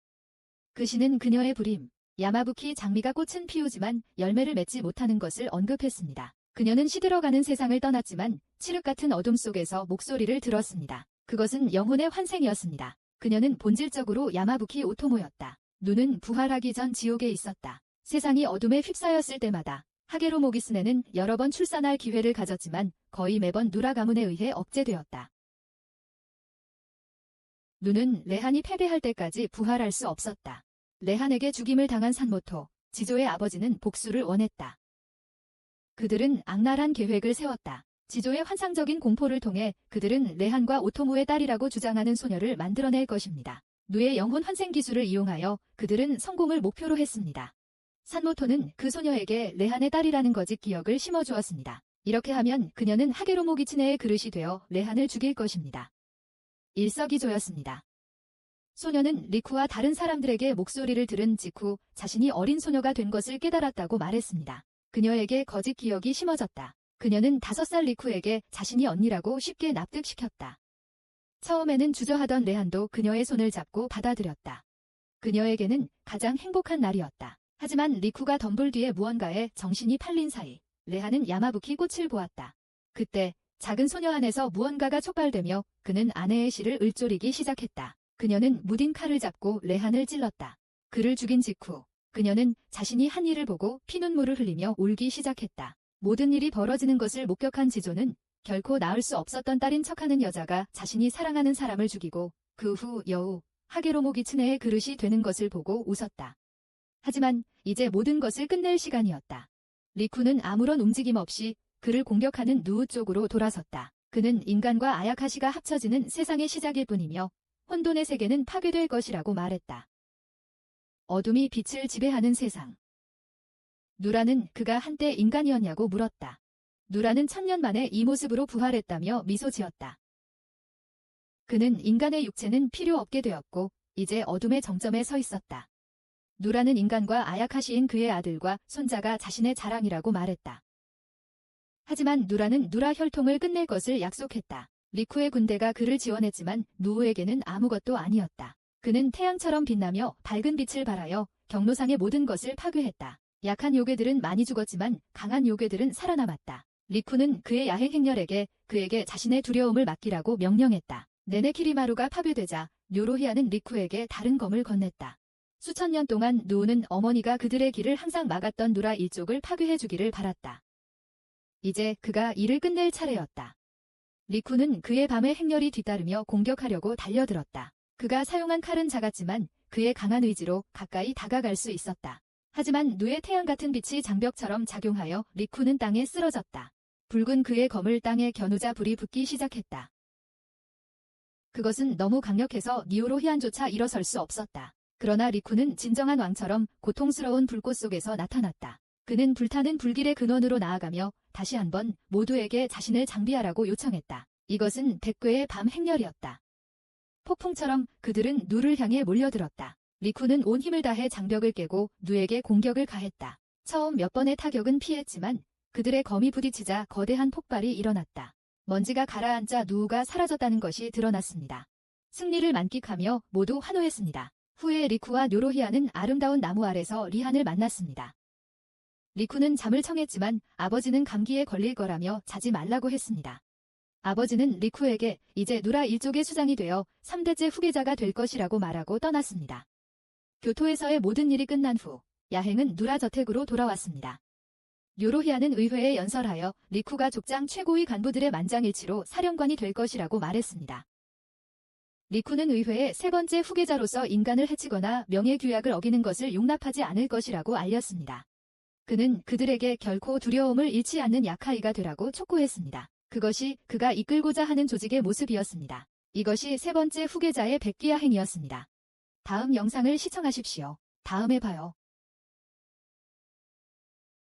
그 시는 그녀의 불임, 야마부키 장미가 꽃은 피우지만 열매를 맺지 못하는 것을 언급했습니다. 그녀는 시들어가는 세상을 떠났지만 칠흑 같은 어둠 속에서 목소리를 들었습니다. 그것은 영혼의 환생이었습니다. 그녀는 본질적으로 야마부키 오토모였다. 눈은 부활하기 전 지옥에 있었다. 세상이 어둠에 휩싸였을 때마다 하게로 모기스네는 여러 번 출산할 기회를 가졌지만 거의 매번 누라 가문에 의해 억제되었다. 눈은 레한이 패배할 때까지 부활할 수 없었다. 레한에게 죽임을 당한 산모토, 지조의 아버지는 복수를 원했다. 그들은 악랄한 계획을 세웠다. 지조의 환상적인 공포를 통해 그들은 레한과 오토모의 딸이라고 주장하는 소녀를 만들어낼 것입니다. 누의 영혼 환생 기술을 이용하여 그들은 성공을 목표로 했습니다. 산모토는 그 소녀에게 레한의 딸이라는 거짓 기억을 심어주었습니다. 이렇게 하면 그녀는 하게로모 기츠네의 그릇이 되어 레한을 죽일 것입니다. 일석이조였습니다. 소녀는 리쿠와 다른 사람들에게 목소리를 들은 직후 자신이 어린 소녀가 된 것을 깨달았다고 말했습니다. 그녀에게 거짓 기억이 심어졌다. 그녀는 5살 리쿠에게 자신이 언니라고 쉽게 납득시켰다. 처음에는 주저하던 레한도 그녀의 손을 잡고 받아들였다. 그녀에게는 가장 행복한 날이었다. 하지만 리쿠가 덤불 뒤에 무언가에 정신이 팔린 사이 레한은 야마부키 꽃을 보았다. 그때 작은 소녀 안에서 무언가가 촉발되며 그는 아내의 시를 을조리기 시작했다. 그녀는 무딘 칼을 잡고 레한을 찔렀다. 그를 죽인 직후 그녀는 자신이 한 일을 보고 피눈물을 흘리며 울기 시작했다. 모든 일이 벌어지는 것을 목격한 지조는 결코 낳을 수 없었던 딸인 척하는 여자가 자신이 사랑하는 사람을 죽이고 그 후 여우 하게로모 기츠네의 그릇이 되는 것을 보고 웃었다. 하지만 이제 모든 것을 끝낼 시간이었다. 리쿠는 아무런 움직임 없이 그를 공격하는 누우 쪽으로 돌아섰다. 그는 인간과 아야카시가 합쳐지는 세상의 시작일 뿐이며 혼돈의 세계는 파괴될 것이라고 말했다. 어둠이 빛을 지배하는 세상. 누라는 그가 한때 인간이었냐고 물었다. 누라는 1000년 만에 이 모습으로 부활했다며 미소 지었다. 그는 인간의 육체는 필요 없게 되었고 이제 어둠의 정점에 서 있었다. 누라는 인간과 아야카시인 그의 아들과 손자가 자신의 자랑이라고 말했다. 하지만 누라는 누라 혈통을 끝낼 것을 약속했다. 리쿠의 군대가 그를 지원했지만 누우에게는 아무것도 아니었다. 그는 태양처럼 빛나며 밝은 빛을 발하여 경로상의 모든 것을 파괴했다. 약한 요괴들은 많이 죽었지만 강한 요괴들은 살아남았다. 리쿠는 그의 야행 행렬에게 그에게 자신의 두려움을 맡기라고 명령했다. 네네키리마루가 파괴되자 뇨로히아는 리쿠에게 다른 검을 건넸다. 수천 년 동안 누우는 어머니가 그들의 길을 항상 막았던 누라 일족을 파괴해주기를 바랐다. 이제 그가 일을 끝낼 차례였다. 리쿠는 그의 밤에 행렬이 뒤따르며 공격하려고 달려들었다. 그가 사용한 칼은 작았지만 그의 강한 의지로 가까이 다가갈 수 있었다. 하지만 누의 태양 같은 빛이 장벽처럼 작용하여 리쿠는 땅에 쓰러졌다. 붉은 그의 검을 땅에 겨누자 불이 붙기 시작했다. 그것은 너무 강력해서 뇨로히안조차 일어설 수 없었다. 그러나 리쿠는 진정한 왕처럼 고통스러운 불꽃 속에서 나타났다. 그는 불타는 불길의 근원으로 나아가며 다시 한번 모두에게 자신을 장비하라고 요청했다. 이것은 백괴의 밤 행렬이었다. 폭풍처럼 그들은 누를 향해 몰려들었다. 리쿠는 온 힘을 다해 장벽을 깨고 누에게 공격을 가했다. 처음 몇 번의 타격은 피했지만 그들의 검이 부딪히자 거대한 폭발이 일어났다. 먼지가 가라앉자 누가 사라졌다는 것이 드러났습니다. 승리를 만끽하며 모두 환호했습니다. 후에 리쿠와 뇨로히아는 아름다운 나무 아래서 리한을 만났습니다. 리쿠는 잠을 청했지만 아버지는 감기에 걸릴 거라며 자지 말라고 했습니다. 아버지는 리쿠에게 이제 누라 일족의 수장이 되어 3대째 후계자가 될 것이라고 말하고 떠났습니다. 교토에서의 모든 일이 끝난 후 야행은 누라 저택으로 돌아왔습니다. 뇨로히아는 의회에 연설하여 리쿠가 족장 최고위 간부들의 만장일치로 사령관이 될 것이라고 말했습니다. 리쿠는 의회의 세 번째 후계자로서 인간을 해치거나 명예규약을 어기는 것을 용납하지 않을 것이라고 알렸습니다. 그는 그들에게 결코 두려움을 잃지 않는 약하이가 되라고 촉구했습니다. 그것이 그가 이끌고자 하는 조직의 모습이었습니다. 이것이 세 번째 후계자의 백기야행이었습니다. 다음 영상을 시청하십시오. 다음에 봐요.